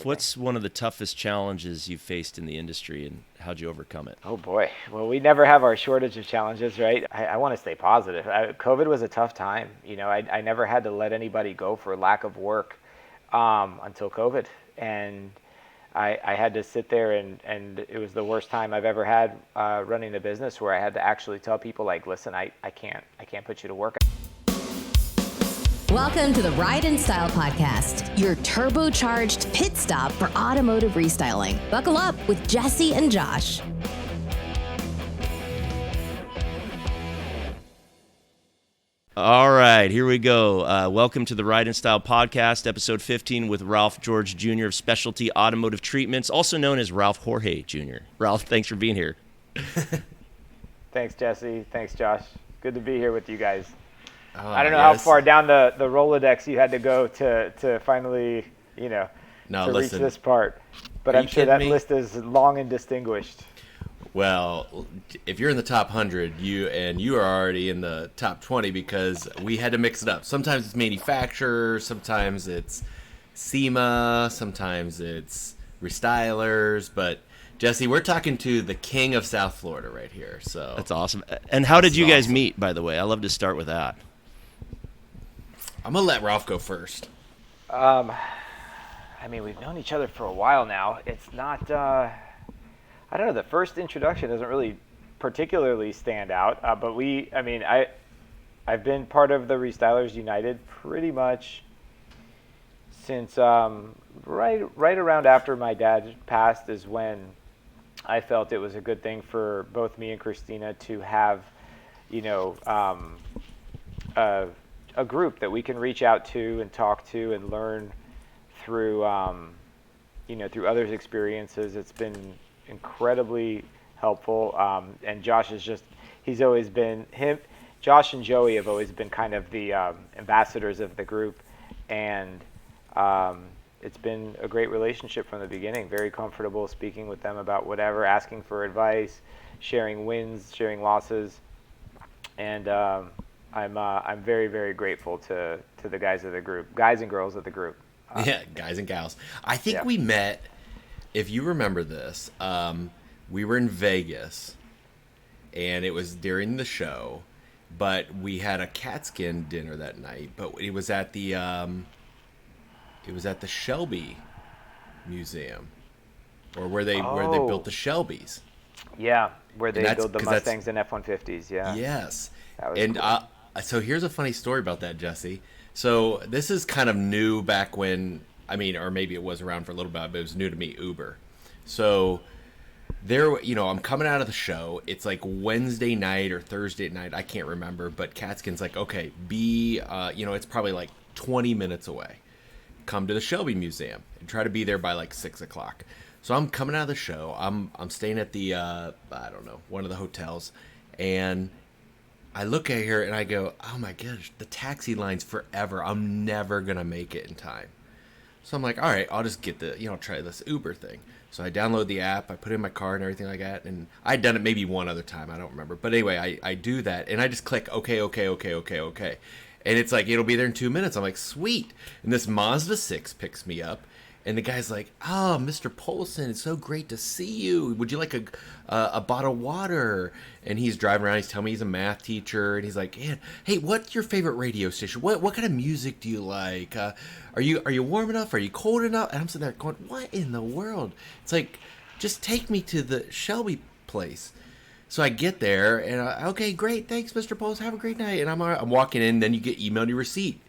What's one of the toughest challenges you've faced in the industry, and how'd you overcome it? Oh boy. Well, we never have our shortage of challenges, right? I want to stay positive. COVID was a tough time. I never had to let anybody go for lack of work until COVID. And I had to sit there and it was the worst time I've ever had running a business where I had to actually tell people like, listen, I can't put you to work. Welcome to the Ride and Style Podcast, your turbocharged pit stop for automotive restyling. Buckle up with Jesse and Josh. All right, here we go. Welcome to the Ride and Style Podcast, episode 15 with Ralph George Jr. of Specialty Automotive Treatments, also known as Ralph Jorge Jr. Ralph, thanks for being here. Thanks, Jesse. Thanks, Josh. Good to be here with you guys. Oh, I don't know how far down the Rolodex you had to go to finally, reach this part. But I'm sure that list is long and distinguished. Well, if you're in the top 100, you are already in the top 20 because we had to mix it up. Sometimes it's manufacturer, sometimes it's SEMA, sometimes it's restylers. But, Jesse, we're talking to the king of South Florida right here. So that's awesome. And how did you guys meet, by the way? I love to start with that. I'm going to let Ralph go first. We've known each other for a while now. It's not, I don't know, the first introduction doesn't really particularly stand out. But I've been part of the Restylers United pretty much since right around after my dad passed is when I felt it was a good thing for both me and Christina to have, a group that we can reach out to and talk to and learn through, through others' experiences. It's been incredibly helpful. And Josh Josh and Joey have always been kind of the ambassadors of the group. And it's been a great relationship from the beginning. Very comfortable speaking with them about whatever, asking for advice, sharing wins, sharing losses. And I'm very, very grateful to the guys of the group, guys and girls of the group. Yeah, guys and gals. I think we met, if you remember this, we were in Vegas, and it was during the show, but we had a catskin dinner that night. But it was at the Shelby Museum, or where they built the Shelbys. Yeah, where they build the Mustangs and F-150s. Yeah. Yes. That was and cool. So here's a funny story about that, Jesse. So this is kind of new back when, or maybe it was around for a little bit, but it was new to me, Uber. So there, I'm coming out of the show. It's like Wednesday night or Thursday night. I can't remember. But Catskin's like, okay, it's probably like 20 minutes away. Come to the Shelby Museum and try to be there by like 6 o'clock. So I'm coming out of the show. I'm staying at the, one of the hotels. And I look at her and I go, oh my gosh, the taxi line's forever. I'm never going to make it in time. So I'm like, all right, I'll just get try this Uber thing. So I download the app, I put in my card and everything like that. And I'd done it maybe one other time, I don't remember. But anyway, I do that and I just click, okay. And it's like, it'll be there in 2 minutes. I'm like, sweet. And this Mazda 6 picks me up. And the guy's like, oh, Mr. Polson, it's so great to see you. Would you like a bottle of water? And he's driving around. He's telling me he's a math teacher. And he's like, hey, what's your favorite radio station? What kind of music do you like? Are you warm enough? Are you cold enough? And I'm sitting there going, what in the world? It's like, just take me to the Shelby place. So I get there, and okay, great. Thanks, Mr. Polson. Have a great night. And I'm walking in. Then you get emailed your receipt.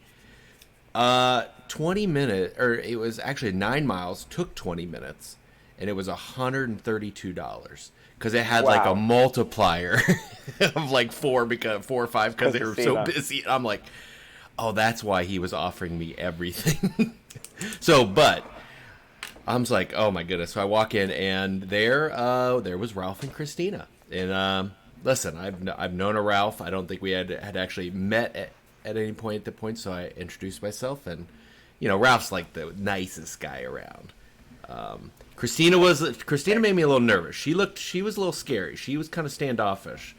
20 minutes, or it was actually 9 miles, took 20 minutes, and it was $132 because it had like a multiplier of like 4 or 5 because they were so busy. And I'm like, oh, that's why he was offering me everything. But I'm just like, oh my goodness. So I walk in, and there was Ralph and Christina. And listen, I've known a Ralph. I don't think we had actually met at any point at the point, so I introduced myself, and Ralph's like the nicest guy around. Christina made me a little nervous. She was a little scary. She was kind of standoffish.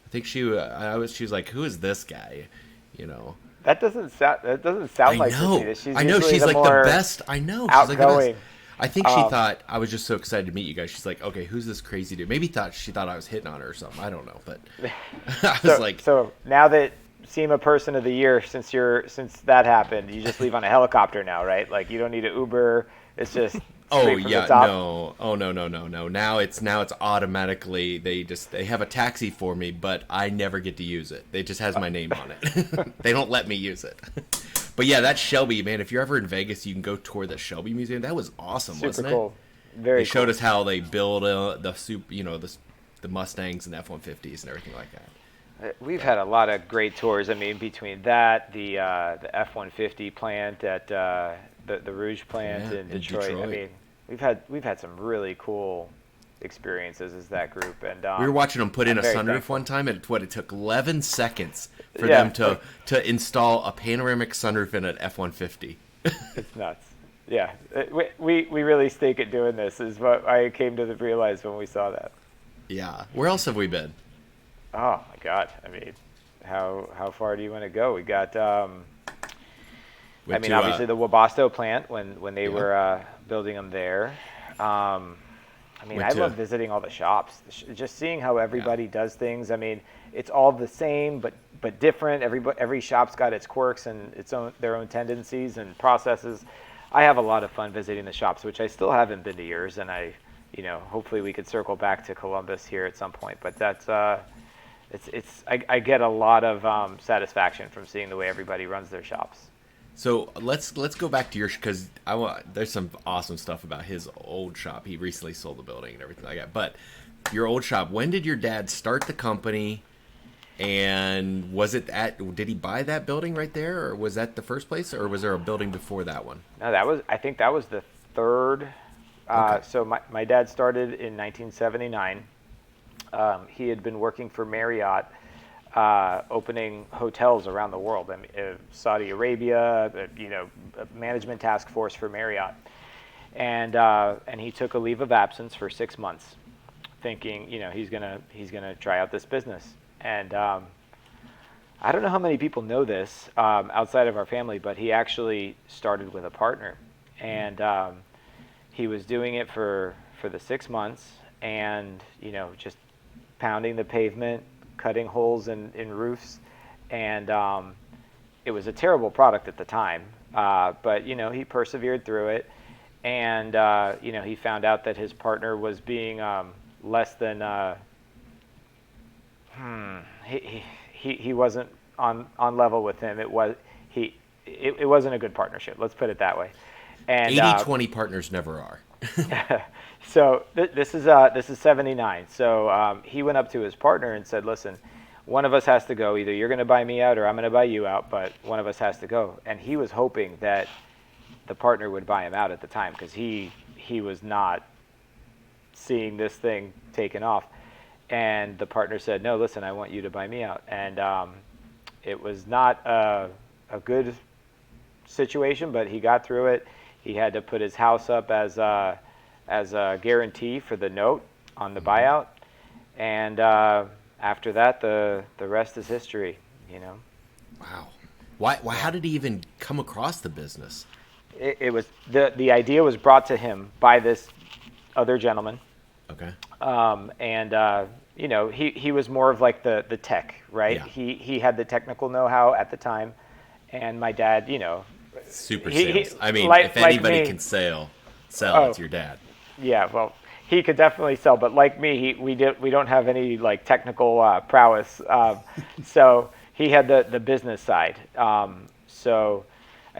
I think she was like, who is this guy? That doesn't sound like Christina. I know she's like the best. I know. She's like the best. I think she thought I was just so excited to meet you guys. She's like, okay, who's this crazy dude? Maybe she thought I was hitting on her or something. I don't know, but I was like, so now that SEMA Person of the Year, since that happened, you just leave on a helicopter now, right? Like you don't need an Uber. It's just straight from the top. No. Oh no. Now it's automatically they have a taxi for me, but I never get to use it. It just has my name on it. They don't let me use it. But yeah, that Shelby, man, if you're ever in Vegas, you can go tour the Shelby Museum. That was awesome, wasn't it? Super cool. Very They showed cool. us how they build the Mustangs and F-150s and everything like that. We've had a lot of great tours. I mean, between that, the F-150 plant at the Rouge plant in Detroit. I mean, we've had some really cool experiences as that group. And we were watching them put in a sunroof thankful. one time, and it took 11 seconds for them to install a panoramic sunroof in an F-150. It's nuts. Yeah, we really stake at doing this is what I came to realize when we saw that. Yeah. Where else have we been? Oh my God! I mean, how far do you want to go? We got. Obviously the Webasto plant when they were building them there. I love visiting all the shops. Just seeing how everybody does things. I mean, it's all the same but different. Every shop's got its quirks and their own tendencies and processes. I have a lot of fun visiting the shops, which I still haven't been to yours, and hopefully we could circle back to Columbus here at some point. But that's I get a lot of satisfaction from seeing the way everybody runs their shops. So let's go back to yours because there's some awesome stuff about his old shop. He recently sold the building and everything like that. But your old shop, when did your dad start the company? And did he buy that building right there, or was that the first place, or was there a building before that one? No, I think that was the third. Okay. So my dad started in 1979. He had been working for Marriott, opening hotels around the world. Saudi Arabia, a management task force for Marriott, and he took a leave of absence for 6 months, thinking he's gonna try out this business. And I don't know how many people know this outside of our family, but he actually started with a partner, and he was doing it for the 6 months, and just pounding the pavement, cutting holes in roofs, and it was a terrible product at the time. But he persevered through it, and he found out that his partner was being less than he wasn't on level with him. It wasn't a good partnership. Let's put it that way. And 80-20 partners never are. So this is 79. So he went up to his partner and said, "Listen, one of us has to go. Either you're going to buy me out or I'm going to buy you out, but one of us has to go." And he was hoping that the partner would buy him out at the time because he was not seeing this thing taken off. And the partner said, "No, listen, I want you to buy me out." And it was not a good situation, but he got through it. He had to put his house up as a guarantee for the note on the buyout, and after that, the rest is history. Wow. Why? How did he even come across the business? It was the idea was brought to him by this other gentleman. Okay. He was more of like the tech, right? Yeah. He had the technical know-how at the time, and my dad, super sales. If anybody can sell, it's your dad. Yeah, well, he could definitely sell, but like me, we don't have any like technical prowess. So he had the business side.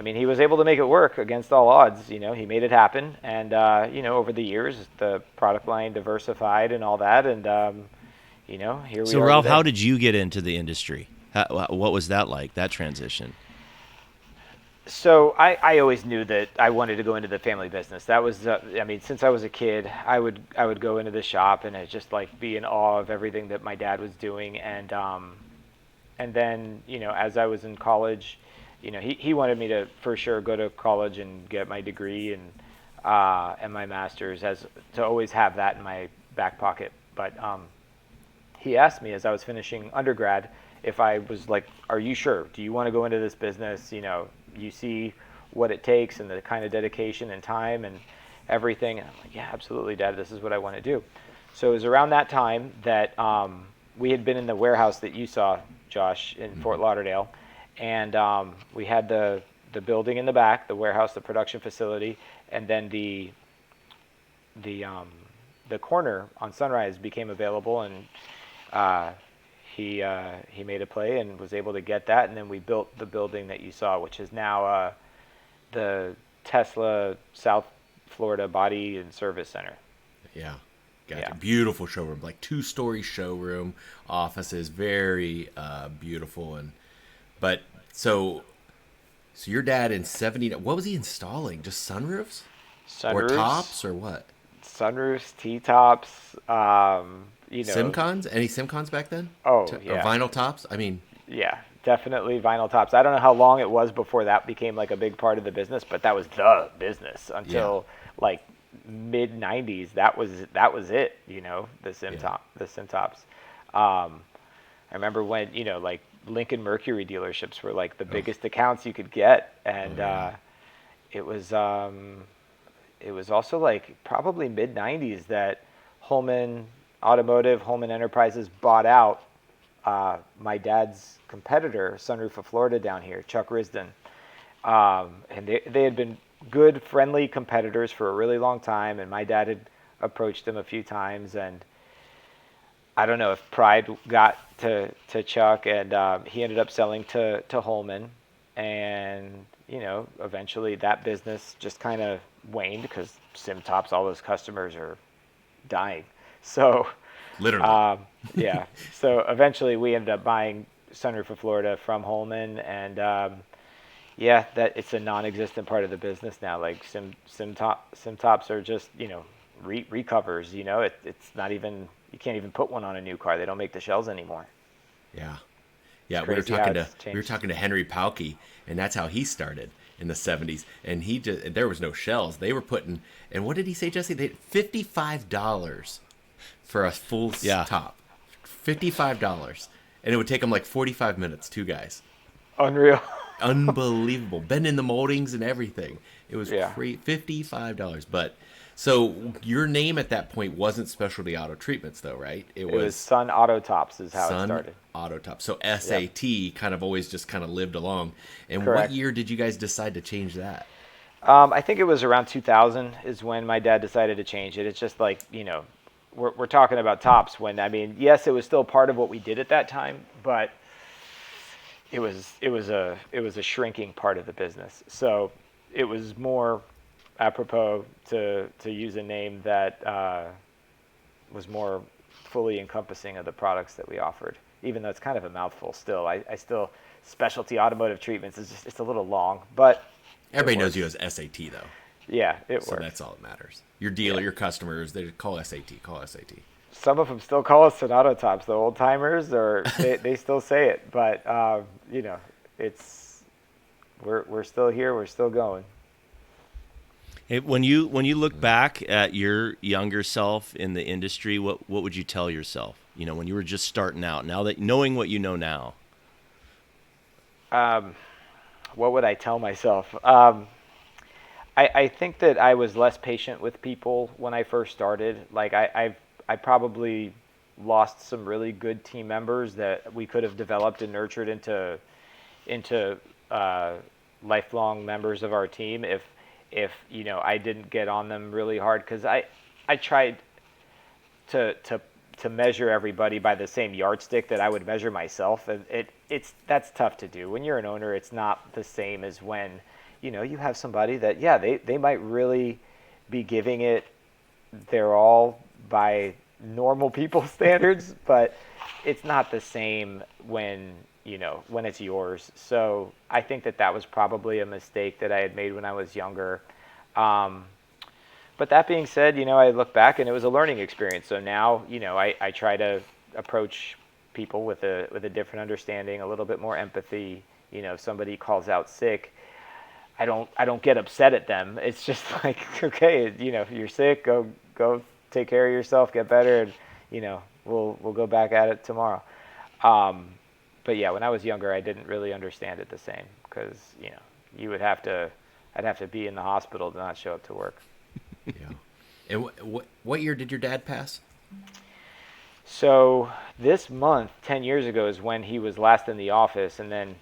He was able to make it work against all odds. He made it happen, and over the years, the product line diversified and all that, and here we are. So, Ralph, today. how did you get into the industry? What was that like? That transition? So I always knew that I wanted to go into the family business. That was, since I was a kid, I would go into the shop and I'd just like be in awe of everything that my dad was doing, and then as I was in college. He wanted me to for sure go to college and get my degree and my master's, to always have that in my back pocket. But he asked me as I was finishing undergrad if I was like, "Are you sure? Do you want to go into this business? You see what it takes and the kind of dedication and time." And everything. And I'm like, yeah, absolutely, Dad, this is what I want to do. So it was around that time that we had been in the warehouse that you saw, Josh, in Fort Lauderdale. And we had the building in the back, the warehouse, the production facility, and then the corner on Sunrise became available, and he made a play and was able to get that, and then we built the building that you saw, which is now the Tesla South Florida Body and Service Center. Yeah. Gotcha. Yeah. Beautiful showroom, like 2-story showroom, offices, very beautiful. But so your dad in 70, what was he installing? Just sunroofs? Or tops or what? Sunroofs, T-tops, Simcons? Any Simcons back then? Oh, Or yeah. vinyl tops? I mean, Yeah, definitely vinyl tops. I don't know how long it was before that became like a big part of the business, but that was the business until like mid '90s. That was it. The sim tops. I remember when like Lincoln Mercury dealerships were like the biggest accounts you could get, and it was also like probably mid '90s that Holman Automotive, Holman Enterprises bought out my dad's competitor, Sunroof of Florida down here, Chuck Risden. And they had been good, friendly competitors for a really long time, and my dad had approached them a few times, and I don't know if pride got to Chuck, and he ended up selling to Holman, and eventually that business just kind of waned because SimTops, all those customers are dying. So literally. yeah. So eventually we ended up buying Sunroof of Florida from Holman, and that it's a non-existent part of the business now. Like SimTops are just recovers. It's not even, you can't even put one on a new car. They don't make the shells anymore. Yeah. It's We were crazy how it's talking to changed. Henry Palkey, and that's how he started in the 70s. And there was no shells. They were putting, and what did he say, Jesse? They $55 for a full top. $55. And it would take them like 45 minutes, 2 guys. Unreal. Unbelievable. Been in the moldings and everything. It was $55. But so your name at that point wasn't Specialty Auto Treatments, though, right? It was Sun Auto Tops is how it Sun started. Auto Top. So SAT kind of always just kind of lived along. And Correct. what year did you guys decide to change that? I think it was around 2000 is when my dad decided to change it. It's just like, we're talking about tops when, yes, it was still part of what we did at that time, but it was a shrinking part of the business. So it was more apropos to use a name that was more fully encompassing of the products that we offered, even though it's kind of a mouthful still. I still, Specialty Automotive Treatments is just, it's a little long, but Everybody knows you as SAT, though. Yeah, it So works. that's all that matters. Your dealer, your customers, they call SAT. Some of them still call us Sonata Tops, the old timers, or they still say it. But it's we're still here, we're still going. Hey, when you look back at your younger self in the industry, what would you tell yourself? When you were just starting out. Now that knowing what you know now. What would I tell myself? I think that I was less patient with people when I first started. Like I probably lost some really good team members that we could have developed and nurtured into lifelong members of our team if I didn't get on them really hard, because I tried to measure everybody by the same yardstick that I would measure myself, and that's tough to do. When you're an owner, it's not the same as when you have somebody that they might really be giving it their all by normal people standards, but it's not the same when it's yours. So I think that was probably a mistake that I had made when I was younger. But that being said, I look back and it was a learning experience. So now, I try to approach people with a different understanding, a little bit more empathy. If somebody calls out sick, I don't get upset at them. It's just like, okay, if you're sick, go take care of yourself, get better, and we'll go back at it tomorrow. But yeah, when I was younger, I didn't really understand it the same, because I'd have to be in the hospital to not show up to work. Yeah. And what year did your dad pass? So this month, 10 years ago, is when he was last in the office, and then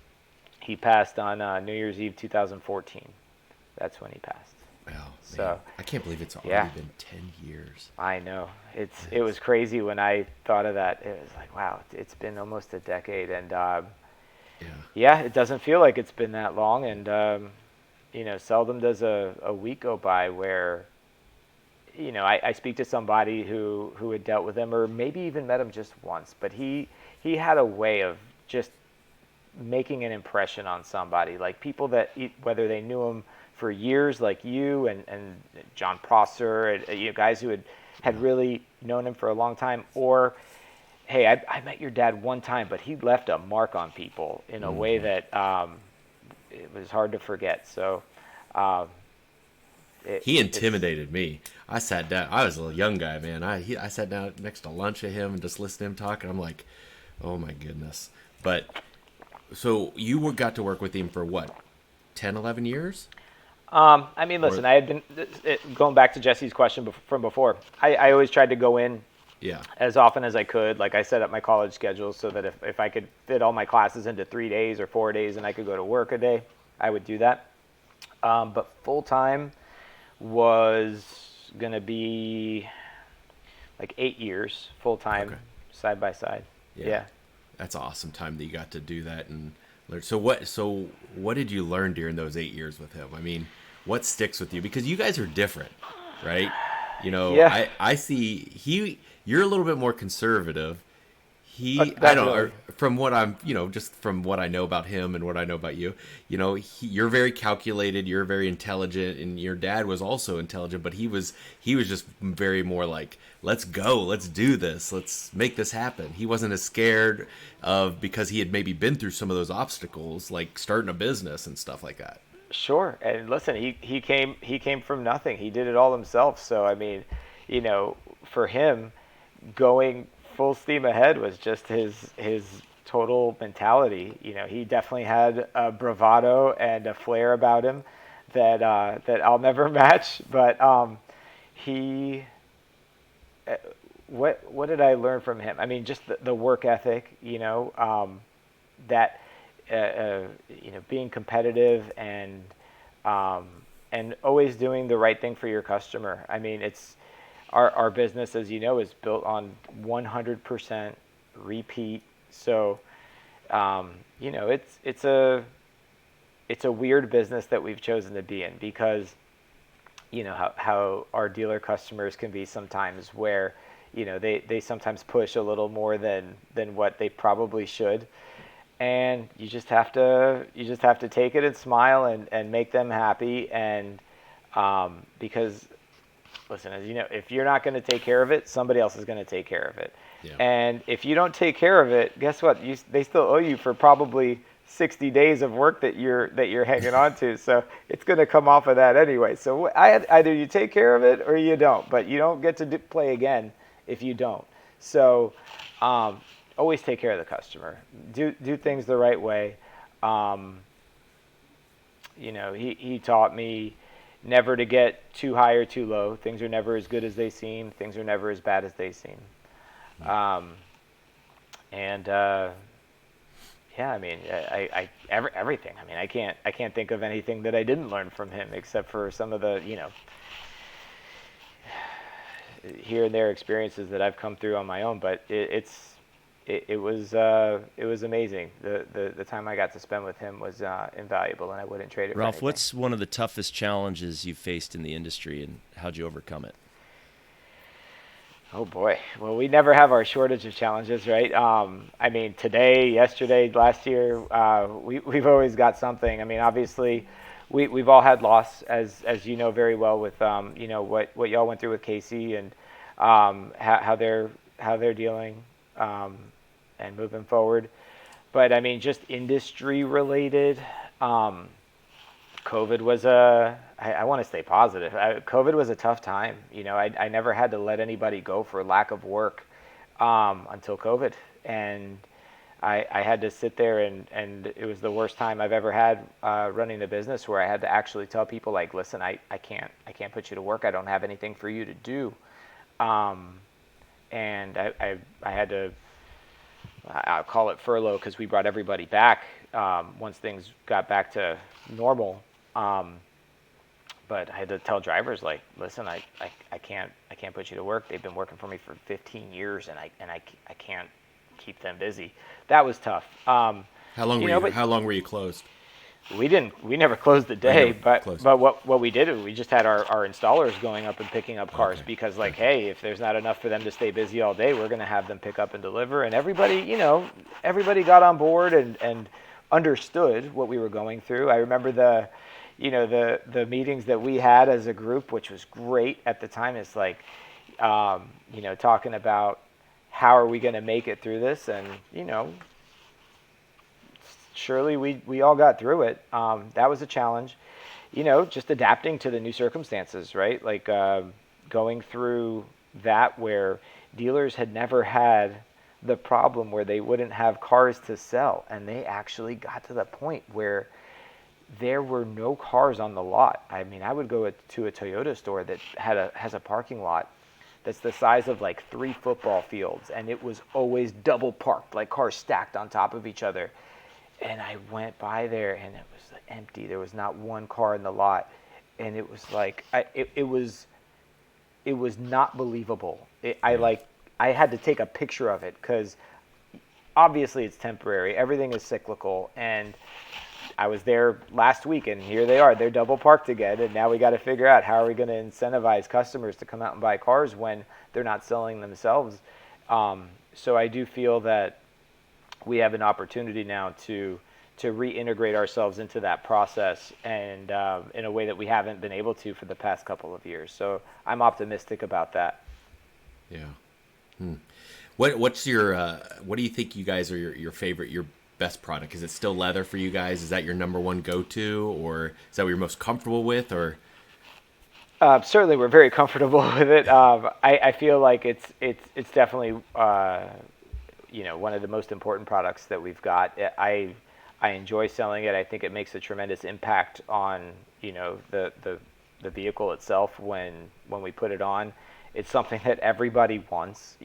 he passed on New Year's Eve 2014. That's when he passed. Oh, man. So I can't believe it's already yeah. been 10 years. I know. It was crazy when I thought of that. It was like, wow, it's been almost a decade, and yeah, it doesn't feel like it's been that long, and seldom does a week go by where I speak to somebody who had dealt with him or maybe even met him just once, but he had a way of just making an impression on somebody, like people that whether they knew him for years, like you and John Prosser, and guys who had really known him for a long time, or hey, I met your dad one time, but he left a mark on people in a way that it was hard to forget. So he intimidated me. I sat down. I was a little young guy, man. I sat down next to lunch at him and just listened to him talk, and I'm like, oh my goodness. But so you got to work with him for what, 10, 11 years? I mean, listen, I had been going back to Jesse's question from before. I always tried to go in as often as I could. Like I set up my college schedule so that if I could fit all my classes into 3 days or 4 days and I could go to work a day, I would do that. But full time was going to be like 8 years full time, side by side. Yeah. That's an awesome time that you got to do that and learn. So what did you learn during those 8 years with him? I mean, what sticks with you? Because you guys are different, right? I see you're a little bit more conservative. I don't know, from what I'm, just from what I know about him and what I know about you, you're very calculated, you're very intelligent, and your dad was also intelligent, but he was just very more like, let's go, let's do this, let's make this happen. He wasn't as scared because he had maybe been through some of those obstacles, like starting a business and stuff like that. Sure. And listen, he came from nothing. He did it all himself. So, I mean, for him, going full steam ahead was just his total mentality. He definitely had a bravado and a flair about him that I'll never match. But what did I learn from him? I mean, just the work ethic. That being competitive and always doing the right thing for your customer. I mean, it's our business, as you know, is built on 100% repeat. So, it's a weird business that we've chosen to be in because, how our dealer customers can be sometimes where, they sometimes push a little more than what they probably should. And you just have to take it and smile and make them happy. And because, listen, as you know, if you're not going to take care of it, somebody else is going to take care of it. Yeah. And if you don't take care of it, guess what? They still owe you for probably 60 days of work that you're hanging on to. So it's going to come off of that anyway. So either you take care of it or you don't. But you don't get to play again if you don't. So always take care of the customer. Do things the right way. He taught me never to get too high or too low. Things are never as good as they seem. Things are never as bad as they seem. I mean, everything. I mean, I can't think of anything that I didn't learn from him except for some of the, here and there experiences that I've come through on my own. But it was amazing. The time I got to spend with him was invaluable, and I wouldn't trade it for Ralph, anything. what's one of the toughest challenges you faced in the industry, and how'd you overcome it? Oh boy. Well, we never have our shortage of challenges, right? I mean, today, yesterday, last year, we've always got something. I mean, obviously, we've all had loss, as you know very well, with what y'all went through with Casey and how they're dealing and moving forward. But I mean, just industry related. COVID was I want to stay positive. COVID was a tough time. I never had to let anybody go for lack of work until COVID. And I had to sit there and it was the worst time I've ever had running a business where I had to actually tell people like, listen, I can't put you to work. I don't have anything for you to do. And I had to, I'll call it furlough because we brought everybody back once things got back to normal. But I had to tell drivers like, listen, I can't put you to work. They've been working for me for 15 years, and I can't keep them busy. That was tough. How long were you? But How long were you closed? we never closed the day, but closed. what we did is we just had our installers going up and picking up cars because like, hey, if there's not enough for them to stay busy all day, we're going to have them pick up and deliver. And everybody got on board and understood what we were going through. I remember the meetings that we had as a group, which was great at the time. It's like, talking about how are we going to make it through this, and surely we all got through it. That was a challenge, just adapting to the new circumstances, right? Like going through that where dealers had never had the problem where they wouldn't have cars to sell, and they actually got to the point where there were no cars on the lot. I mean, I would go to a Toyota store that has a parking lot that's the size of like 3 football fields, and it was always double parked, like cars stacked on top of each other. And I went by there, and it was empty. There was not one car in the lot, and it was like it was not believable. I had to take a picture of it because obviously it's temporary. Everything is cyclical, and I was there last week, and here they are. They're double parked again, and now we got to figure out how are we going to incentivize customers to come out and buy cars when they're not selling themselves. So I do feel that we have an opportunity now to reintegrate ourselves into that process, and in a way that we haven't been able to for the past couple of years. So I'm optimistic about that. Yeah. What's your what do you think you guys are your favorite, your best product? Is it still leather for you guys? Is that your number one go-to, or is that what you're most comfortable with? Or certainly we're very comfortable with it. I feel like it's definitely one of the most important products that we've got. I enjoy selling it. I think it makes a tremendous impact on the vehicle itself when we put it on. It's something that everybody wants.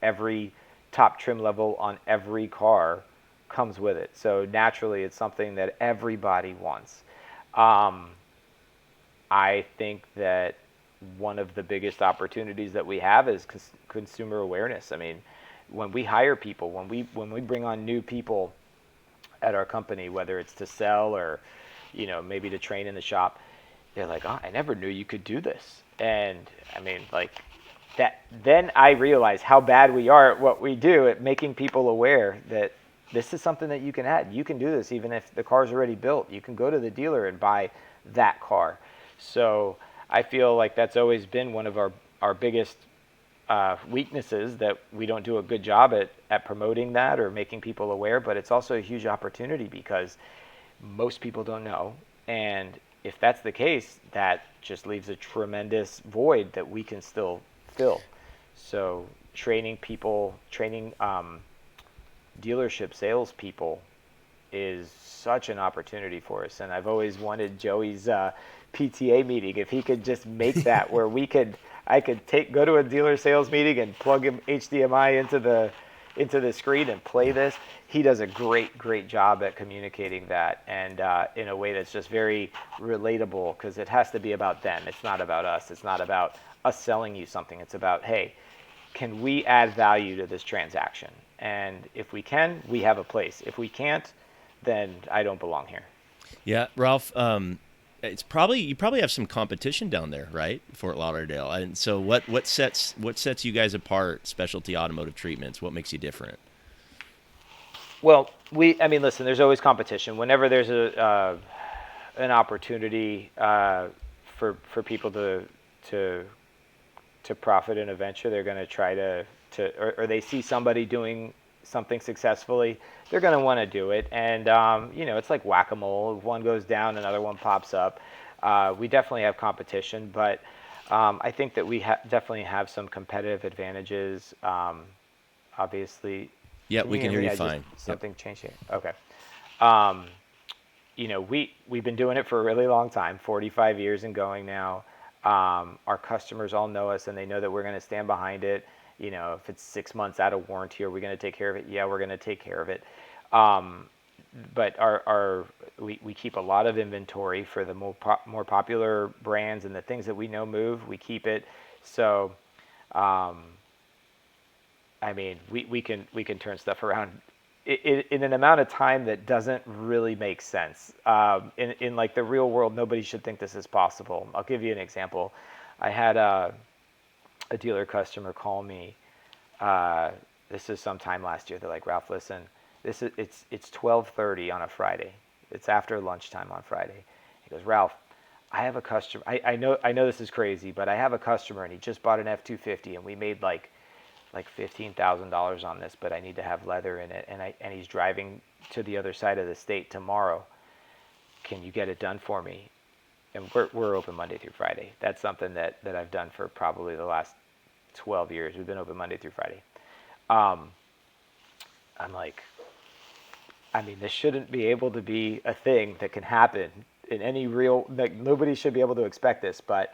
Every top trim level on every car comes with it. So naturally, it's something that everybody wants. I think that one of the biggest opportunities that we have is consumer awareness. I mean, when we hire people, when we bring on new people at our company, whether it's to sell or maybe to train in the shop, they're like, oh, I never knew you could do this. And I mean, like that, then I realize how bad we are at what we do at making people aware that this is something that you can add. You can do this even if the car's already built. You can go to the dealer and buy that car. So I feel like that's always been one of our biggest weaknesses, that we don't do a good job at promoting that or making people aware. But it's also a huge opportunity because most people don't know. And if that's the case, that just leaves a tremendous void that we can still fill. So training dealership salespeople is such an opportunity for us. And I've always wanted Joey's PTA meeting, if he could just make that where I could go to a dealer sales meeting and plug him HDMI into the screen and play this. He does a great job at communicating that, and in a way that's just very relatable, because it has to be about them. It's not about us. It's not about us selling you something. It's about, hey, can we add value to this transaction? And if we can, we have a place. If we can't, then I don't belong here. Yeah, Ralph, you probably have some competition down there, right? Fort Lauderdale. And so what sets you guys apart, Specialty Automotive Treatments? What makes you different? Well, listen, there's always competition. Whenever there's an opportunity for people to profit in a venture, they're going to try to or they see somebody doing something successfully, they're going to want to do it. And it's like whack-a-mole. If one goes down, another one pops up. We definitely have competition, but I think that we definitely have some competitive advantages. Obviously, Yeah, we can hear you fine. Something changed here. Okay. We've been doing it for a really long time, 45 years and going now. Our customers all know us, and they know that we're going to stand behind it. If it's 6 months out of warranty, are we going to take care of it? Yeah, we're going to take care of it. But we keep a lot of inventory for the more popular brands and the things that we know move. We keep it. So, we can turn stuff around in an amount of time that doesn't really make sense. In like the real world, nobody should think this is possible. I'll give you an example. I had a dealer customer call me. This is sometime last year. They're like, Ralph, listen, it's 12:30 on a Friday. It's after lunchtime on Friday. He goes, Ralph, I have a customer. I know this is crazy, but I have a customer, and he just bought an F-250, and we made like $15,000 on this, but I need to have leather in it, and he's driving to the other side of the state tomorrow. Can you get it done for me? And we're open Monday through Friday. That's something that I've done for probably the last 12 years. We've been open Monday through Friday. I'm like, this shouldn't be able to be a thing that can happen in any real, like nobody should be able to expect this, but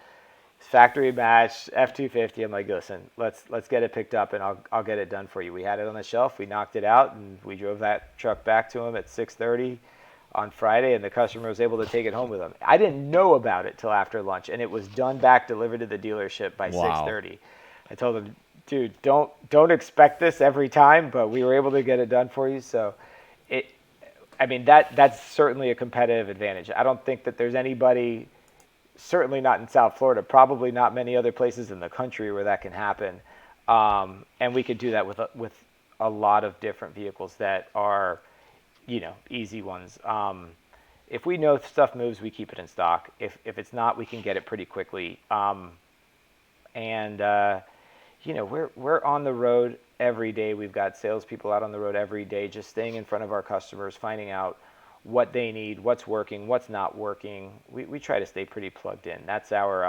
factory match F-250. I'm like, listen, let's get it picked up, and I'll get it done for you. We had it on the shelf. We knocked it out, and we drove that truck back to him at 6:30 on Friday, and the customer was able to take it home with him. I didn't know about it till after lunch, and it was done back, delivered to the dealership by 6:30. I told him, dude, don't expect this every time, but we were able to get it done for you. So that's certainly a competitive advantage. I don't think that there's anybody, certainly not in South Florida, probably not many other places in the country where that can happen. And we could do that with a lot of different vehicles that are, easy ones. If we know stuff moves, we keep it in stock. If it's not, we can get it pretty quickly. We're on the road every day. We've got salespeople out on the road every day, just staying in front of our customers, finding out what they need, what's working, what's not working. We try to stay pretty plugged in. That's our,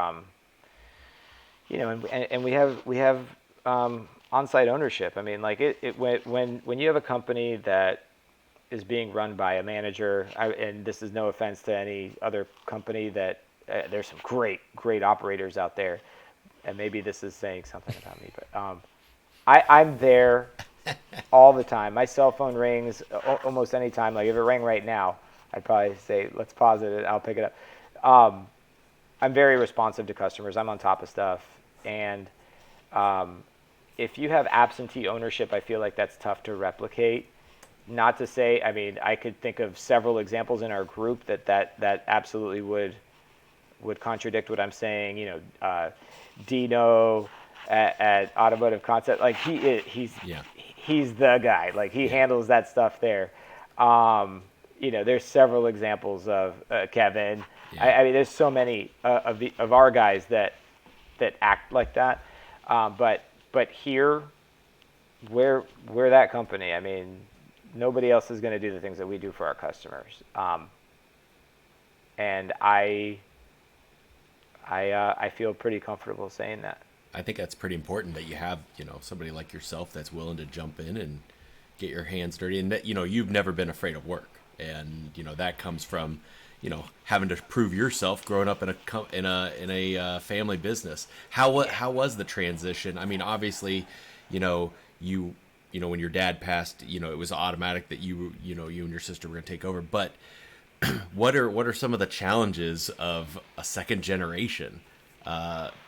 and we have on-site ownership. When you have a company that is being run by a manager, and this is no offense to any other company that there's some great operators out there, and maybe this is saying something about me, but I'm there all the time. My cell phone rings almost any time. Like if it rang right now, I'd probably say, let's pause it. I'll pick it up. I'm very responsive to customers. I'm on top of stuff. And if you have absentee ownership, I feel like that's tough to replicate. Not to say, I could think of several examples in our group that absolutely would contradict what I'm saying. Dino at Automotive Concept, like he's the guy. Like he handles that stuff there. There's several examples of Kevin. Yeah. There's so many of our guys that act like that. But here, we're that company. Nobody else is going to do the things that we do for our customers. And I feel pretty comfortable saying that. I think that's pretty important that you have, somebody like yourself that's willing to jump in and get your hands dirty, and that, you've never been afraid of work, and that comes from, having to prove yourself growing up in a family business. How was the transition? Obviously, when your dad passed, it was automatic that you and your sister were going to take over. But what are some of the challenges of a second generation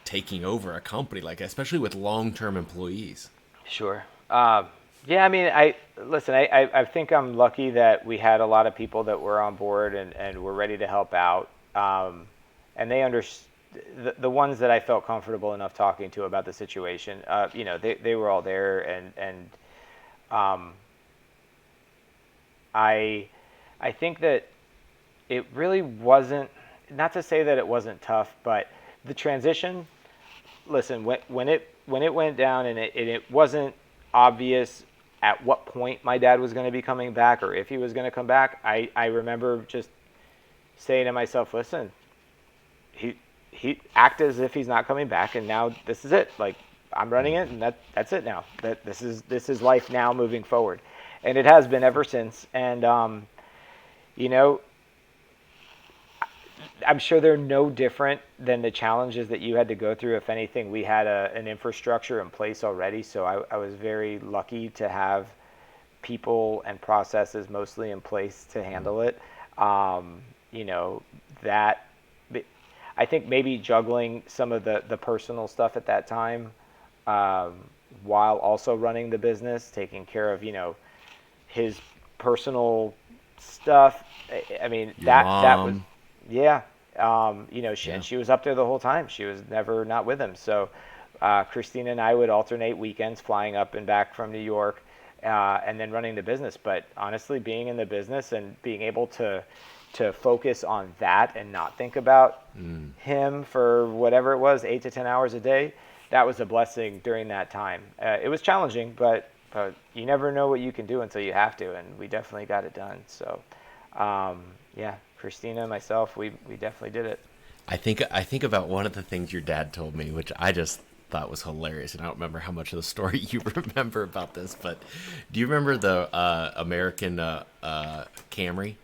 taking over a company, like especially with long-term employees? Sure. I think I'm lucky that we had a lot of people that were on board and were ready to help out. And they the ones that I felt comfortable enough talking to about the situation, they were all there, and I think that it really wasn't, not to say that it wasn't tough, but the transition, listen, when it went down and it wasn't obvious at what point my dad was going to be coming back or if he was going to come back, I remember just saying to myself, listen, he act as if he's not coming back, and now this is it. Like, I'm running it, and that's it now. That this is life now moving forward, and it has been ever since. And you know, I'm sure they're no different than the challenges that you had to go through. If anything, we had an infrastructure in place already, so I was very lucky to have people and processes mostly in place to handle it. You know, that I think maybe juggling some of the personal stuff at that time, while also running the business, taking care of, you know, his personal stuff. I mean, that was, yeah. You know, and she was up there the whole time. She was never not with him. So Christina and I would alternate weekends flying up and back from New York, and then running the business. But honestly, being in the business and being able to focus on that and not think about him for whatever it was, 8 to 10 hours a day, that was a blessing during that time. It was challenging, but you never know what you can do until you have to, and we definitely got it done. So, yeah, Christina and myself, we definitely did it. I think about one of the things your dad told me, which I just thought was hilarious, and I don't remember how much of the story you remember about this, but do you remember the American Camry?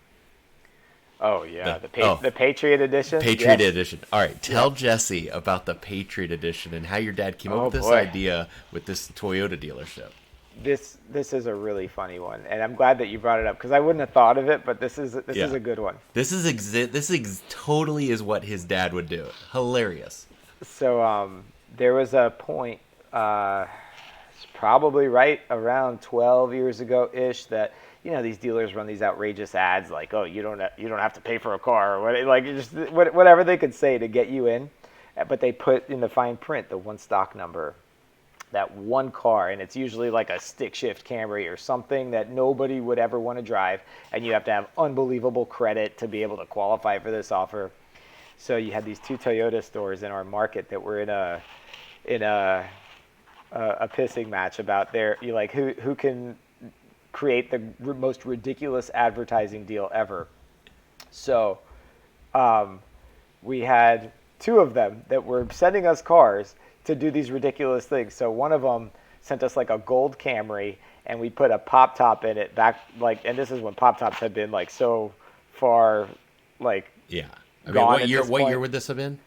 Oh, yeah, the Patriot Edition? Patriot Edition. All right, tell Jesse about the Patriot Edition and how your dad came up with this idea with this Toyota dealership. This is a really funny one, and I'm glad that you brought it up because I wouldn't have thought of it, but this is a good one. This is totally is what his dad would do. Hilarious. So there was a point, it's probably right around 12 years ago ish, that, you know, these dealers run these outrageous ads like, oh, you don't have to pay for a car, or what, like just whatever they could say to get you in, but they put in the fine print the one stock number, that one car, and it's usually like a stick shift Camry or something that nobody would ever want to drive, and you have to have unbelievable credit to be able to qualify for this offer. So you had these two Toyota stores in our market that were in a pissing match about who can create the most ridiculous advertising deal ever. So we had two of them that were sending us cars to do these ridiculous things. So one of them sent us like a gold Camry, and we put a pop top in it back, like, and this is when pop tops had been like so far, like, yeah. I mean, what year would this have been?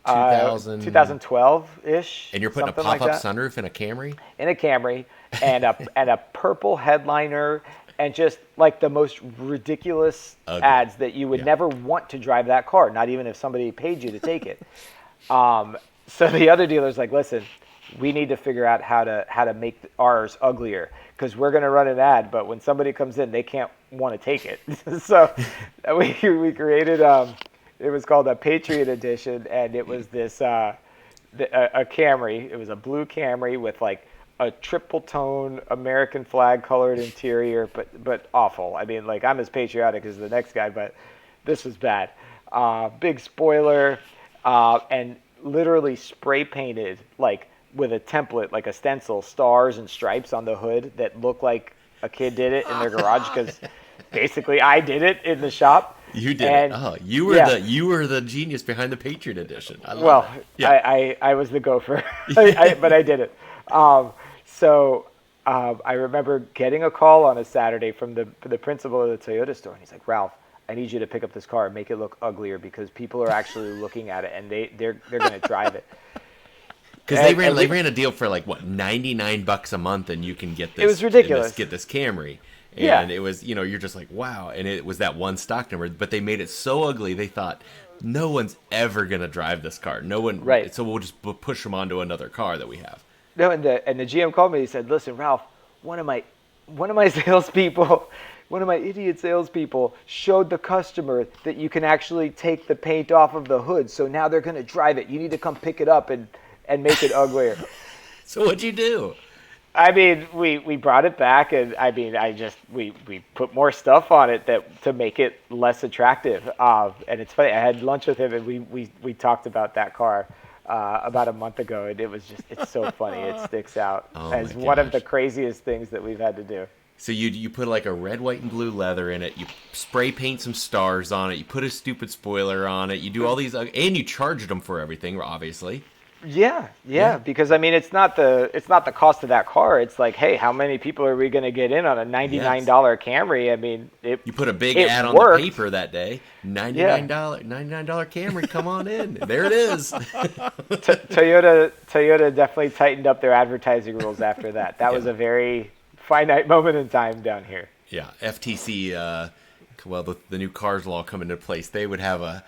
2012-ish. And you're putting a pop-up sunroof in a Camry? In a Camry, and a purple headliner, and just like the most ridiculous ads that you would never want to drive that car, not even if somebody paid you to take it. So the other dealer's like, listen, we need to figure out how to make ours uglier, because we're going to run an ad, but when somebody comes in, they can't want to take it. So we created, it was called a Patriot Edition, and it was this a Camry. It was a blue Camry with like a triple tone American flag colored interior, but awful. I mean, like, I'm as patriotic as the next guy, but this was bad. Big spoiler, and literally spray painted, like with a template, like a stencil, stars and stripes on the hood that looked like a kid did it in their garage, because basically I did it in the shop. You did it. Oh, you were the genius behind the Patriot Edition. I love it. Yeah. I was the gopher, but I did it. So I remember getting a call on a Saturday from the principal of the Toyota store, and he's like, Ralph, I need you to pick up this car and make it look uglier, because people are actually looking at it, and they're going to drive it. Because they ran a deal for like, what, $99 a month, and you can get this. It was ridiculous. Get this Camry. And it was, you know, you're just like, wow. And it was that one stock number, but they made it so ugly, they thought, no one's ever going to drive this car. No one. Right. So we'll just push them onto another car that we have. No, and the GM called me. He said, listen, Ralph, one of my salespeople, one of my idiot salespeople showed the customer that you can actually take the paint off of the hood. So now they're going to drive it. You need to come pick it up and make it uglier. So what'd you do? I mean, we brought it back, and I mean, we put more stuff on it to make it less attractive. And it's funny, I had lunch with him, and we talked about that car about a month ago, and it's so funny. It sticks out as one of the craziest things that we've had to do. So you put like a red, white, and blue leather in it. You spray paint some stars on it. You put a stupid spoiler on it. You do all these, and you charged them for everything, obviously. Yeah, because I mean it's not the cost of that car. It's like, hey, how many people are we going to get in on a $99 Camry? I mean, You put a big it ad on the worked. paper that day. Yeah. $99 Camry, come on in. There it is. Toyota definitely tightened up their advertising rules after that. That was Yeah. a very finite moment in time down here. Yeah, FTC. Well, the new cars law come into place. They would have a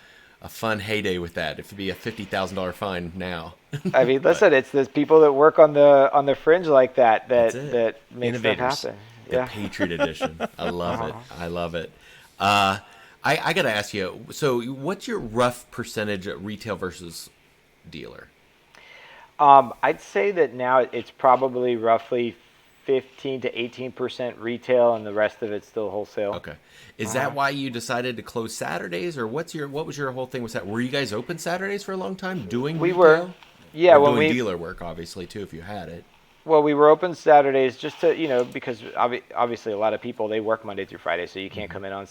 fun heyday with that. It would be a $50,000 fine now. I mean, listen, it's the people that work on the fringe like that That's it. that make stuff Innovators. happen. The Yeah. Patriot Edition. I love it. I love it. I got to ask you, so what's your rough percentage at retail versus dealer? I'd say that now it's probably roughly 15 to 18% retail, and the rest of it's still wholesale. Okay. Is that why you decided to close Saturdays, or what was your whole thing with that? Were you guys open Saturdays for a long time doing We retail? were. Yeah, Or when doing we dealer work, obviously, too, if you had it. well, we were open Saturdays just to, because obviously a lot of people, they work Monday through Friday, so you can't come in on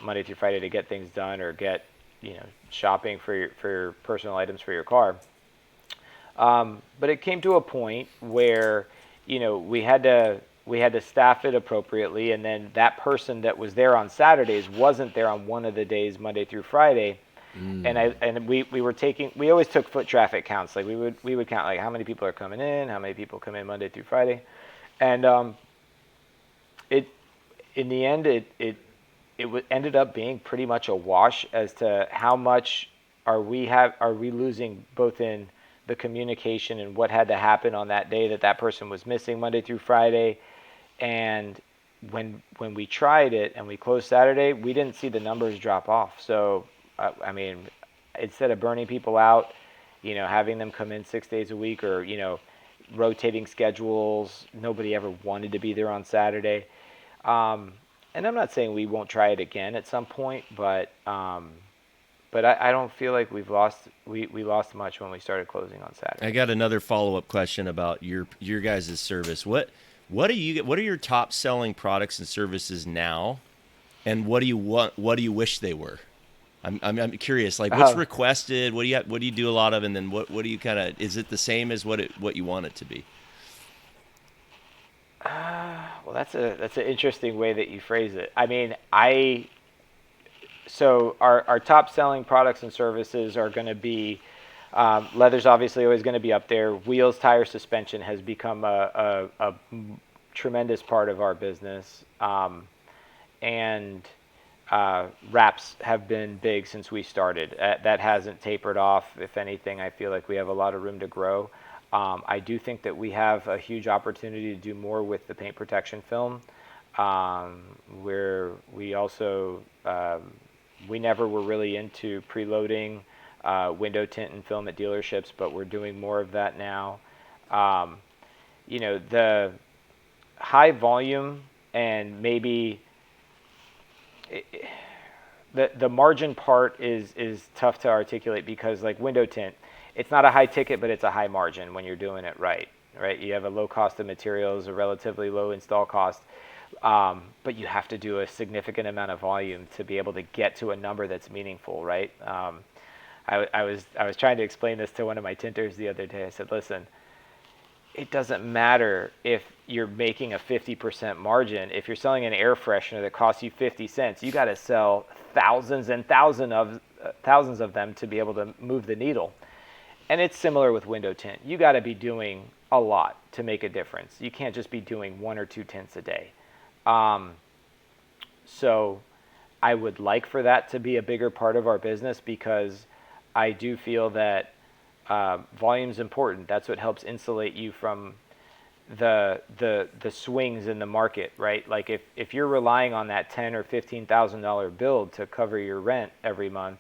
Monday through Friday to get things done or get, shopping for your personal items for your car. But it came to a point where, we had to staff it appropriately, and then that person that was there on Saturdays wasn't there on one of the days, Monday through Friday. And we always took foot traffic counts. Like we would count like how many people are coming in, how many people come in Monday through Friday, and in the end ended up being pretty much a wash as to how much are we losing both in the communication and what had to happen on that day that person was missing Monday through Friday, and when we tried it and we closed Saturday, we didn't see the numbers drop off. So I mean, instead of burning people out, having them come in 6 days a week or, rotating schedules, nobody ever wanted to be there on Saturday. And I'm not saying we won't try it again at some point, but I don't feel like we lost much when we started closing on Saturday. I got another follow-up question about your guys' service. What are your top selling products and services now, and what do you wish they were? I'm curious. Like, what's requested? What do you do a lot of? And then what do you kind of? Is it the same as what you want it to be? Well, that's an interesting way that you phrase it. I mean, so our top selling products and services are going to be leather's obviously always going to be up there. Wheels, tire, suspension has become a tremendous part of our business, and wraps have been big since we started. That hasn't tapered off. If anything, I feel like we have a lot of room to grow. I do think that we have a huge opportunity to do more with the paint protection film, where we also we never were really into preloading window tint and film at dealerships, but we're doing more of that now. The high volume and maybe the margin part is tough to articulate, because like window tint, it's not a high ticket, but it's a high margin when you're doing it right? You have a low cost of materials, a relatively low install cost, but you have to do a significant amount of volume to be able to get to a number that's meaningful, right? I was trying to explain this to one of my tinters the other day. I said, listen, it doesn't matter if you're making a 50% margin. If you're selling an air freshener that costs you 50 cents, you got to sell thousands and thousands of them to be able to move the needle. And it's similar with window tint. You got to be doing a lot to make a difference. You can't just be doing 1 or 2 tints a day. So I would like for that to be a bigger part of our business, because I do feel that volume is important. That's what helps insulate you from the swings in the market, right? Like if you're relying on that $10,000 or $15,000 build to cover your rent every month,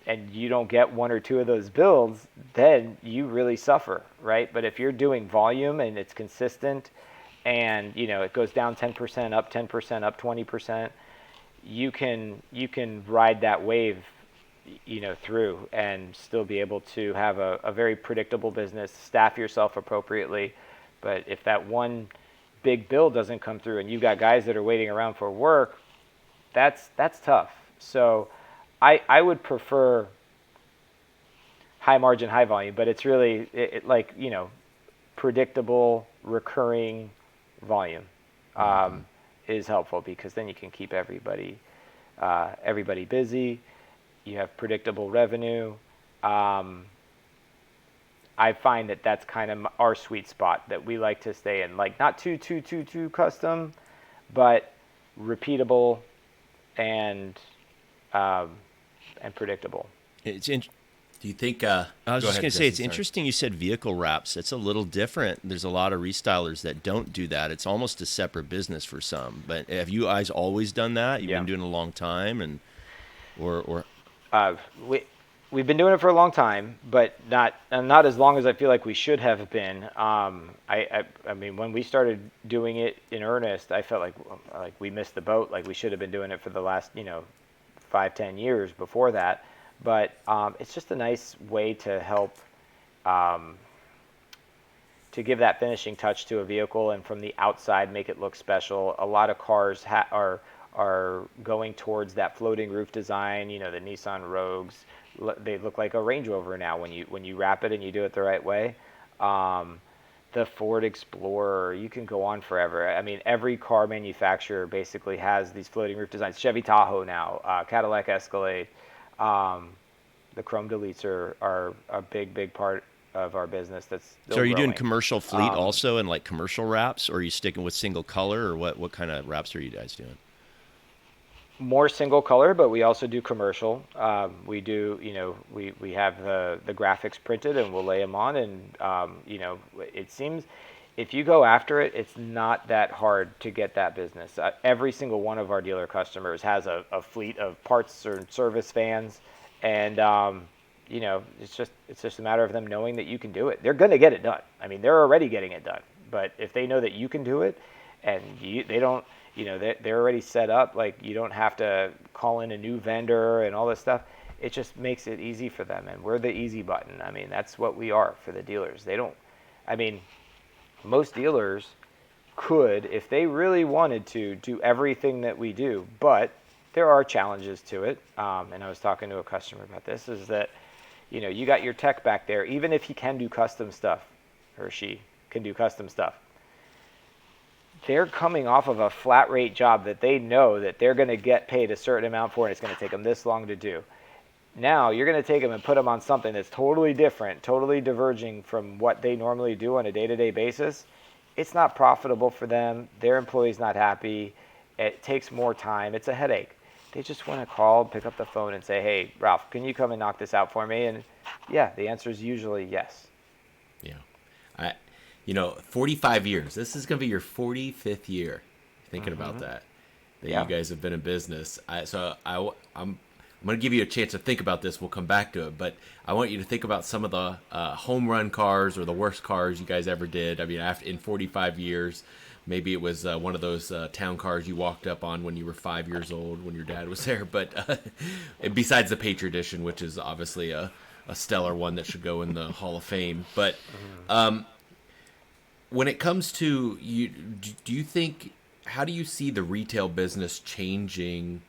and you don't get 1 or 2 of those builds, then you really suffer, right? But if you're doing volume and it's consistent, and it goes down 10%, up 10%, up 20%, you can ride that wave through and still be able to have a very predictable business, staff yourself appropriately. But if that one big bill doesn't come through and you've got guys that are waiting around for work, that's tough. So I would prefer high margin, high volume, but it's really like, predictable, recurring volume is helpful, because then you can keep everybody busy. You have predictable revenue. I find that that's kind of our sweet spot that we like to stay in, like not too custom, but repeatable and predictable. Do you think? I was just going to say, it's interesting you said vehicle wraps. It's a little different. There's a lot of restylers that don't do that. It's almost a separate business for some. But have you guys always done that? You've been doing it a long time, and or we've been doing it for a long time, but not as long as I feel like we should have been. I mean, when we started doing it in earnest, I felt like we missed the boat. Like we should have been doing it for the last 5-10 years before that. But it's just a nice way to help to give that finishing touch to a vehicle, and from the outside make it look special. A lot of cars are going towards that floating roof design. The Nissan Rogues, they look like a Range Rover now when you wrap it and you do it the right way. The Ford Explorer, you can go on forever. I mean, every car manufacturer basically has these floating roof designs. Chevy Tahoe now, Cadillac Escalade. The chrome deletes are a big part of our business. That's still so. Are you growing. doing commercial fleet also, and like commercial wraps, or are you sticking with single color, or what kind of wraps are you guys doing? More single color, but we also do commercial. We do, we have the graphics printed, and we'll lay them on, and it seems if you go after it, it's not that hard to get that business. Every single one of our dealer customers has a fleet of parts or service vans, and it's just a matter of them knowing that you can do it. They're going to get it done. I mean, they're already getting it done. But if they know that you can do it, and they don't, they're already set up, like you don't have to call in a new vendor and all this stuff. It just makes it easy for them, and we're the easy button. I mean, that's what we are for the dealers. Most dealers could, if they really wanted to, do everything that we do, but there are challenges to it. And I was talking to a customer about this, is that, you got your tech back there, even if he can do custom stuff, or she can do custom stuff, they're coming off of a flat rate job that they know that they're going to get paid a certain amount for, and it's going to take them this long to do. Now you're going to take them and put them on something that's totally different, totally diverging from what they normally do on a day-to-day basis. It's not profitable for them. Their employee's not happy. It takes more time. It's a headache. They just want to call, pick up the phone, and say, "Hey, Ralph, can you come and knock this out for me?" And yeah, the answer is usually yes. Yeah. 45 years. This is going to be your 45th year. Thinking about that you guys have been in business. I'm going to give you a chance to think about this. We'll come back to it, but I want you to think about some of the home run cars or the worst cars you guys ever did. I mean, in 45 years, maybe it was one of those town cars you walked up on when you were 5 years old when your dad was there. But besides the Patriot Edition, which is obviously a stellar one that should go in the Hall of Fame. But when it comes to you, do you think, how do you see the retail business changing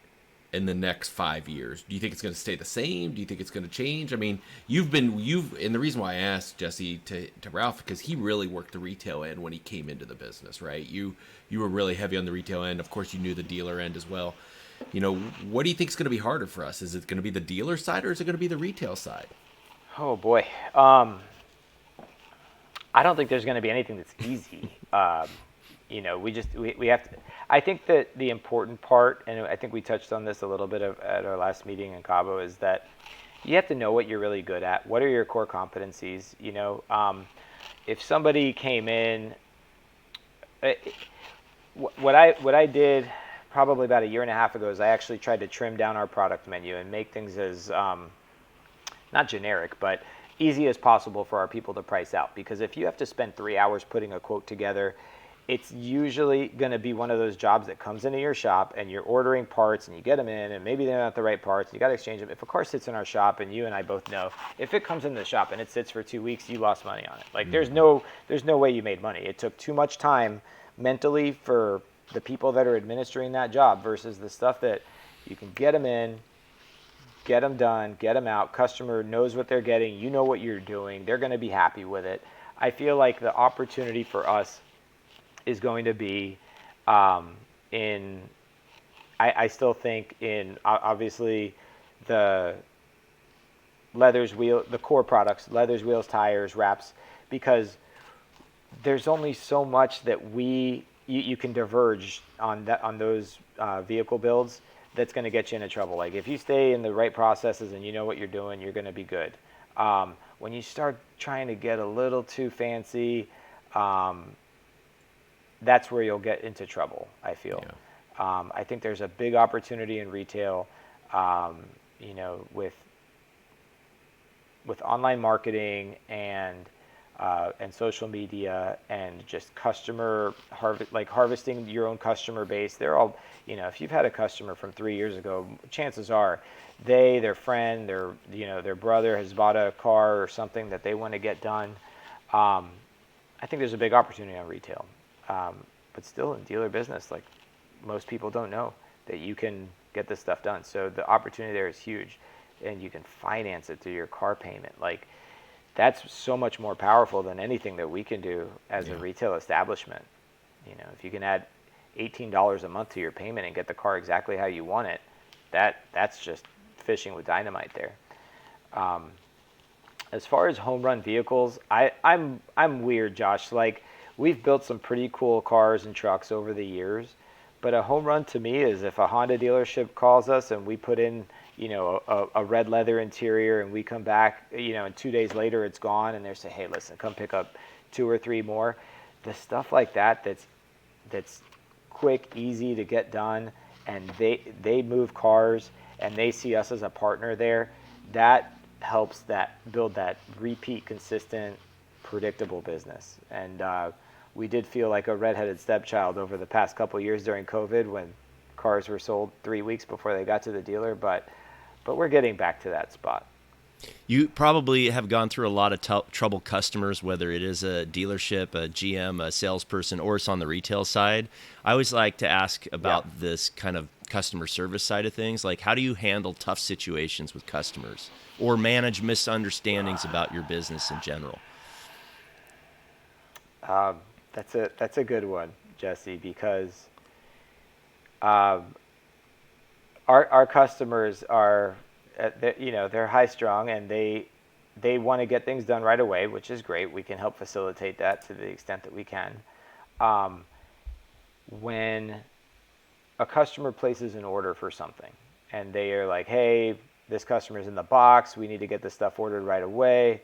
in the next 5 years? Do you think it's going to stay the same? Do you think it's going to change? I mean, and the reason why I asked Jesse to Ralph, because he really worked the retail end when he came into the business, right? You were really heavy on the retail end. Of course, you knew the dealer end as well. What do you think is going to be harder for us? Is it going to be the dealer side, or is it going to be the retail side? Oh boy. I don't think there's going to be anything that's easy. We have to. I think that the important part, and I think we touched on this a little bit at our last meeting in Cabo, is that you have to know what you're really good at. What are your core competencies? If somebody came in, what I did probably about a year and a half ago is I actually tried to trim down our product menu and make things as not generic, but easy as possible for our people to price out. Because if you have to spend 3 hours putting a quote together, it's usually going to be one of those jobs that comes into your shop and you're ordering parts and you get them in and maybe they're not the right parts. You got to exchange them. If a car sits in our shop, and you and I both know, if it comes in the shop and it sits for 2 weeks, you lost money on it. Like there's no way you made money. It took too much time mentally for the people that are administering that job versus the stuff that you can get them in, get them done, get them out. Customer knows what they're getting. You know what you're doing. They're going to be happy with it. I feel like the opportunity for us is going to be I still think in obviously the the core products, leathers, wheels, tires, wraps, because there's only so much that you can diverge on those vehicle builds that's going to get you into trouble. Like if you stay in the right processes and you know what you're doing, you're going to be good. When you start trying to get a little too fancy, that's where you'll get into trouble, I feel. Yeah. I think there's a big opportunity in retail, with online marketing and social media and just customer harvesting your own customer base. They're all, if you've had a customer from 3 years ago, chances are their friend, their brother has bought a car or something that they want to get done. I think there's a big opportunity on retail. But still in dealer business, like most people don't know that you can get this stuff done. So the opportunity there is huge, and you can finance it through your car payment. Like that's so much more powerful than anything that we can do as a retail establishment. If you can add $18 a month to your payment and get the car exactly how you want it, that's just fishing with dynamite there. As far as home run vehicles, I'm weird, Josh. Like we've built some pretty cool cars and trucks over the years, but a home run to me is if a Honda dealership calls us and we put in a red leather interior and we come back, and 2 days later it's gone and they say, hey, listen, come pick up 2 or 3 more. The stuff like that's quick, easy to get done, and they move cars and they see us as a partner there, that helps build that repeat, consistent, predictable business. And we did feel like a redheaded stepchild over the past couple of years during COVID when cars were sold 3 weeks before they got to the dealer, but we're getting back to that spot. You probably have gone through a lot of trouble customers, whether it is a dealership, a GM, a salesperson, or it's on the retail side. I always like to ask about this kind of customer service side of things. Like, how do you handle tough situations with customers or manage misunderstandings about your business in general? That's a good one, Jesse, because our customers are, they're high strung and they want to get things done right away, which is great. We can help facilitate that to the extent that we can. When a customer places an order for something and they are like, hey, this customer's in the box, we need to get this stuff ordered right away,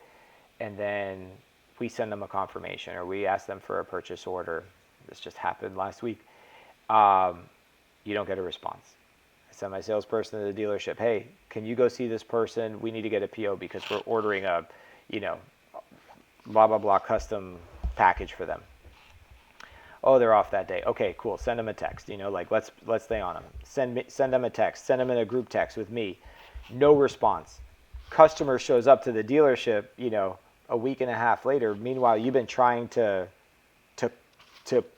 and then we send them a confirmation or we ask them for a purchase order. This just happened last week. You don't get a response. I send my salesperson to the dealership, hey, can you go see this person? We need to get a PO because we're ordering a, blah, blah, blah custom package for them. Oh, they're off that day. Okay, cool. Send them a text. Let's stay on them. Send them a text. Send them in a group text with me. No response. Customer shows up to the dealership, a week and a half later. Meanwhile, you've been trying to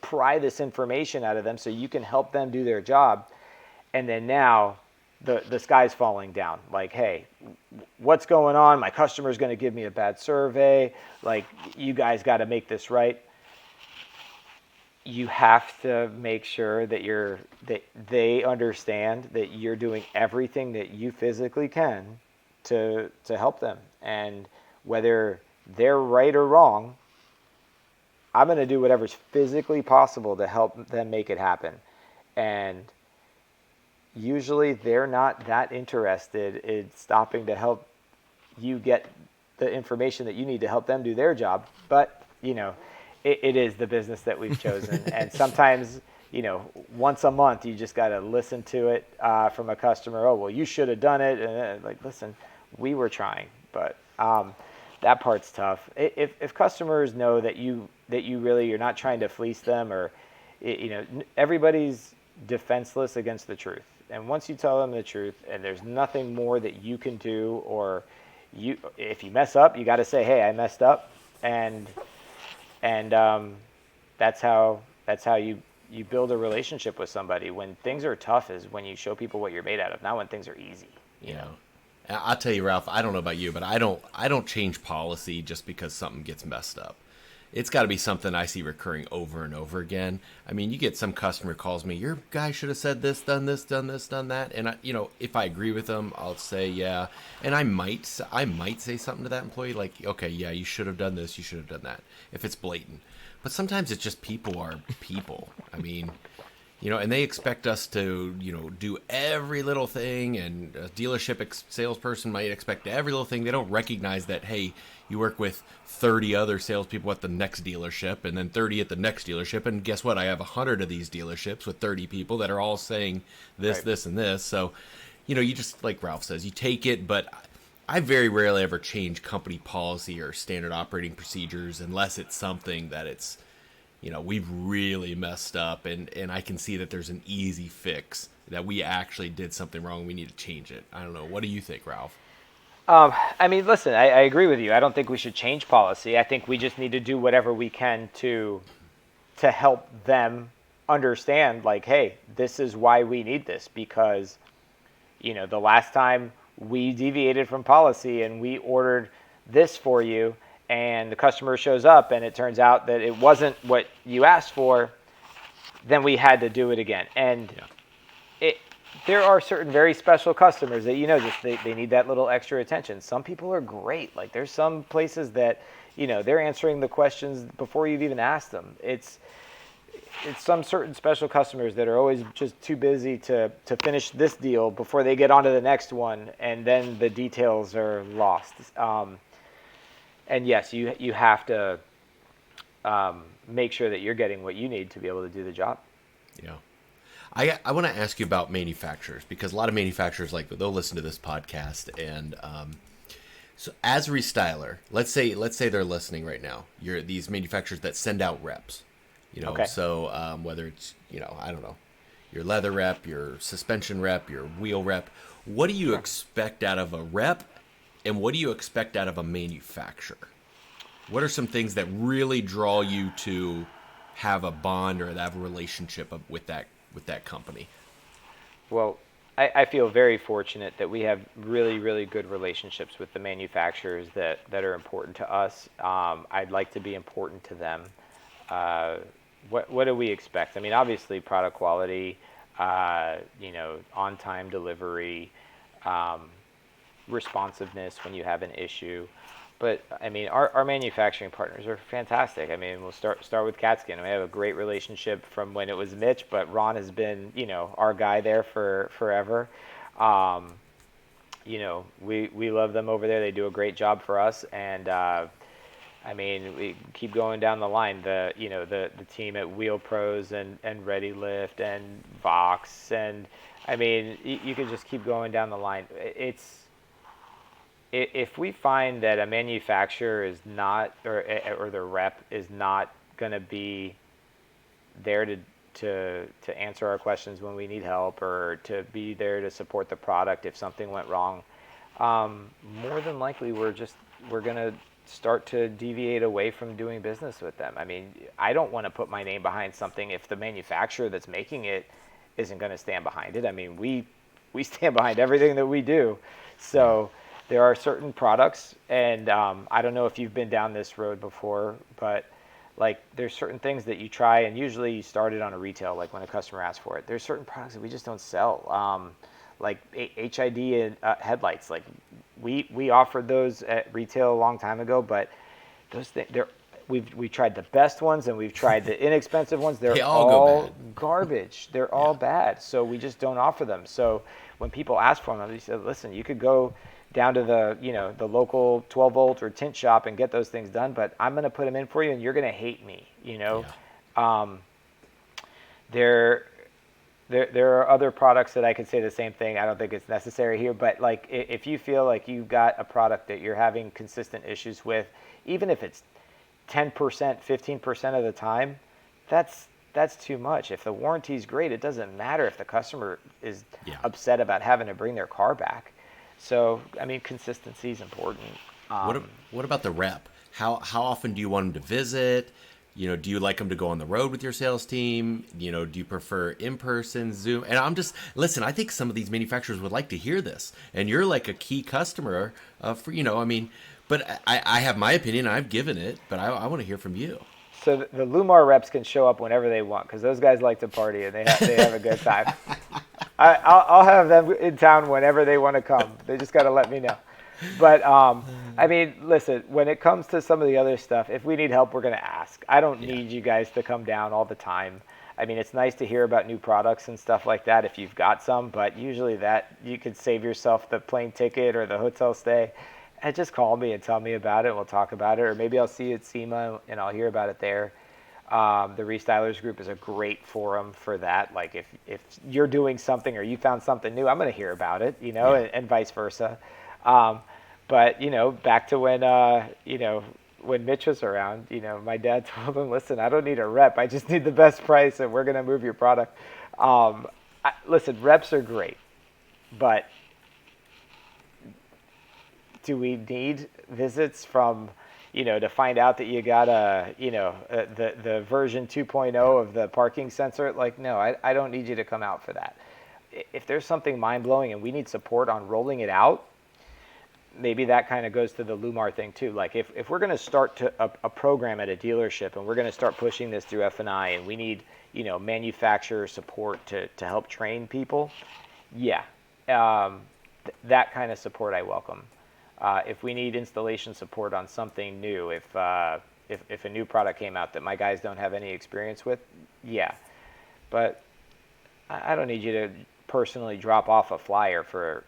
pry this information out of them so you can help them do their job. And then now the sky's falling down. Like, hey, what's going on? My customer's going to give me a bad survey. Like, you guys got to make this right. You have to make sure that they understand that you're doing everything that you physically can to help them. And whether they're right or wrong, I'm going to do whatever's physically possible to help them make it happen. And usually they're not that interested in stopping to help you get the information that you need to help them do their job. But, it is the business that we've chosen. And sometimes, once a month, you just got to listen to it from a customer. Oh, well, you should have done it. And listen, we were trying, but that part's tough. If customers know that you're not trying to fleece them, or, everybody's defenseless against the truth. And once you tell them the truth and there's nothing more that you can do, or if you mess up, you got to say, hey, I messed up. And that's how you build a relationship with somebody. When things are tough is when you show people what you're made out of, not when things are easy. I'll tell you, Ralph, I don't know about you, but I don't change policy just because something gets messed up. It's got to be something I see recurring over and over again. I mean, you get some customer calls me, your guy should have said this, done this, done this, done that. And if I agree with them, I'll say, yeah. And I might say something to that employee like, okay, yeah, you should have done this, you should have done that, if it's blatant. But sometimes it's just people are people. I mean, and they expect us to, do every little thing, and a dealership salesperson might expect every little thing. They don't recognize that, hey, you work with 30 other salespeople at the next dealership, and then 30 at the next dealership, and guess what? I have 100 of these dealerships with 30 people that are all saying this, right, this, and this. So, you just, like Ralph says, you take it, but I very rarely ever change company policy or standard operating procedures unless it's something that it's, we've really messed up, and I can see that there's an easy fix, that we actually did something wrong. We need to change it. I don't know. What do you think, Ralph? I mean, listen, I agree with you. I don't think we should change policy. I think we just need to do whatever we can to help them understand, like, hey, this is why we need this, because, the last time we deviated from policy and we ordered this for you, and the customer shows up and it turns out that it wasn't what you asked for, then we had to do it again. And there are certain very special customers that, just they need that little extra attention. Some people are great. Like, there's some places that, they're answering the questions before you've even asked them. It's some certain special customers that are always just too busy to finish this deal before they get on to the next one, and then the details are lost. And yes, you have to make sure that you're getting what you need to be able to do the job. Yeah. I want to ask you about manufacturers, because a lot of manufacturers, they'll listen to this podcast, and so as a restyler, let's say they're listening right now. You're these manufacturers that send out reps, Okay. So whether it's I don't know, your leather rep, your suspension rep, your wheel rep, what do you expect out of a rep, and what do you expect out of a manufacturer? What are some things that really draw you to have a bond or have a relationship with that company? Well, I feel very fortunate that we have really, really good relationships with the manufacturers that are important to us. I'd like to be important to them. What do we expect? I mean, obviously product quality, on-time delivery, responsiveness when you have an issue. But I mean, our manufacturing partners are fantastic. I mean, we'll start with Catskin. We have a great relationship from when it was Mitch, but Ron has been, our guy there for forever. We love them over there. They do a great job for us, and I mean, we keep going down the line. The team at Wheel Pros and Ready Lift and Vox, and I mean, you could just keep going down the line. If we find that a manufacturer is not, or the rep is not going to be there to answer our questions when we need help, or to be there to support the product if something went wrong, more than likely we're going to start to deviate away from doing business with them. I mean, I don't want to put my name behind something if the manufacturer that's making it isn't going to stand behind it. I mean, we stand behind everything that we do. So there are certain products, and I don't know if you've been down this road before, but there's certain things that you try, and usually you start it on a retail, like when a customer asks for it. There's certain products that we just don't sell, like HID and headlights. Like we offered those at retail a long time ago, but those things, we've tried the best ones and we've tried the inexpensive ones. They're all garbage. They're all bad. So we just don't offer them. So when people ask for them, they said, listen, you could go down to the local 12 volt or tint shop and get those things done, but I'm going to put them in for you and you're going to hate me. There are other products that I could say the same thing. I don't think it's necessary here, but if you feel like you've got a product that you're having consistent issues with, even if it's 10%, 15% of the time, that's too much. If the warranty's great, it doesn't matter if the customer is upset about having to bring their car back. So, I mean, consistency is important. What about the rep? How often do you want them to visit? Do you like them to go on the road with your sales team? Do you prefer in-person, Zoom? And listen, I think some of these manufacturers would like to hear this. And you're like a key customer but I have my opinion. I've given it, but I want to hear from you. So the Lumar reps can show up whenever they want because those guys like to party and they have a good time. I'll have them in town whenever they want to come. They just got to let me know. But, listen, when it comes to some of the other stuff, if we need help, we're going to ask. I don't need you guys to come down all the time. I mean, it's nice to hear about new products and stuff like that if you've got some, but usually that you could save yourself the plane ticket or the hotel stay. And just call me and tell me about it, and we'll talk about it. Or maybe I'll see you at SEMA, and I'll hear about it there. The Restylers group is a great forum for that. Like, if you're doing something or you found something new, I'm going to hear about it, and vice versa. But, back to when Mitch was around, my dad told him, listen, I don't need a rep. I just need the best price, and we're going to move your product. Listen, reps are great, but do we need visits from, to find out that you got the version 2.0 of the parking sensor? Like, no, I don't need you to come out for that. If there's something mind-blowing and we need support on rolling it out, maybe that kind of goes to the Lumar thing too. Like if we're going to start a program at a dealership and we're going to start pushing this through F&I and we need, manufacturer support to help train people, that kind of support I welcome. If we need installation support on something new, if a new product came out that my guys don't have any experience with, but I don't need you to personally drop off a flyer for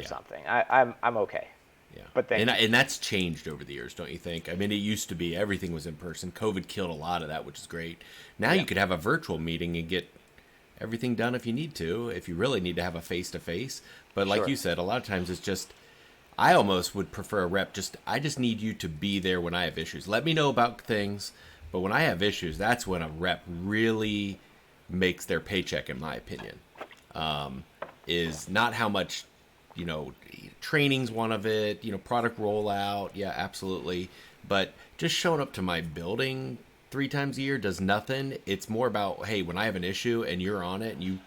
something. I'm okay. Yeah, but and that's changed over the years, don't you think? I mean, it used to be everything was in person. COVID killed a lot of that, which is great. Now you could have a virtual meeting and get everything done if you need to, if you really need to have a face-to-face. But like you said, a lot of times it's just, I almost would prefer a rep. I just need you to be there when I have issues. Let me know about things, but when I have issues, that's when a rep really makes their paycheck, in my opinion. Is not how much, training's one of it, product rollout. Yeah, absolutely. But just showing up to my building 3 times a year does nothing. It's more about, hey, when I have an issue and you're on it and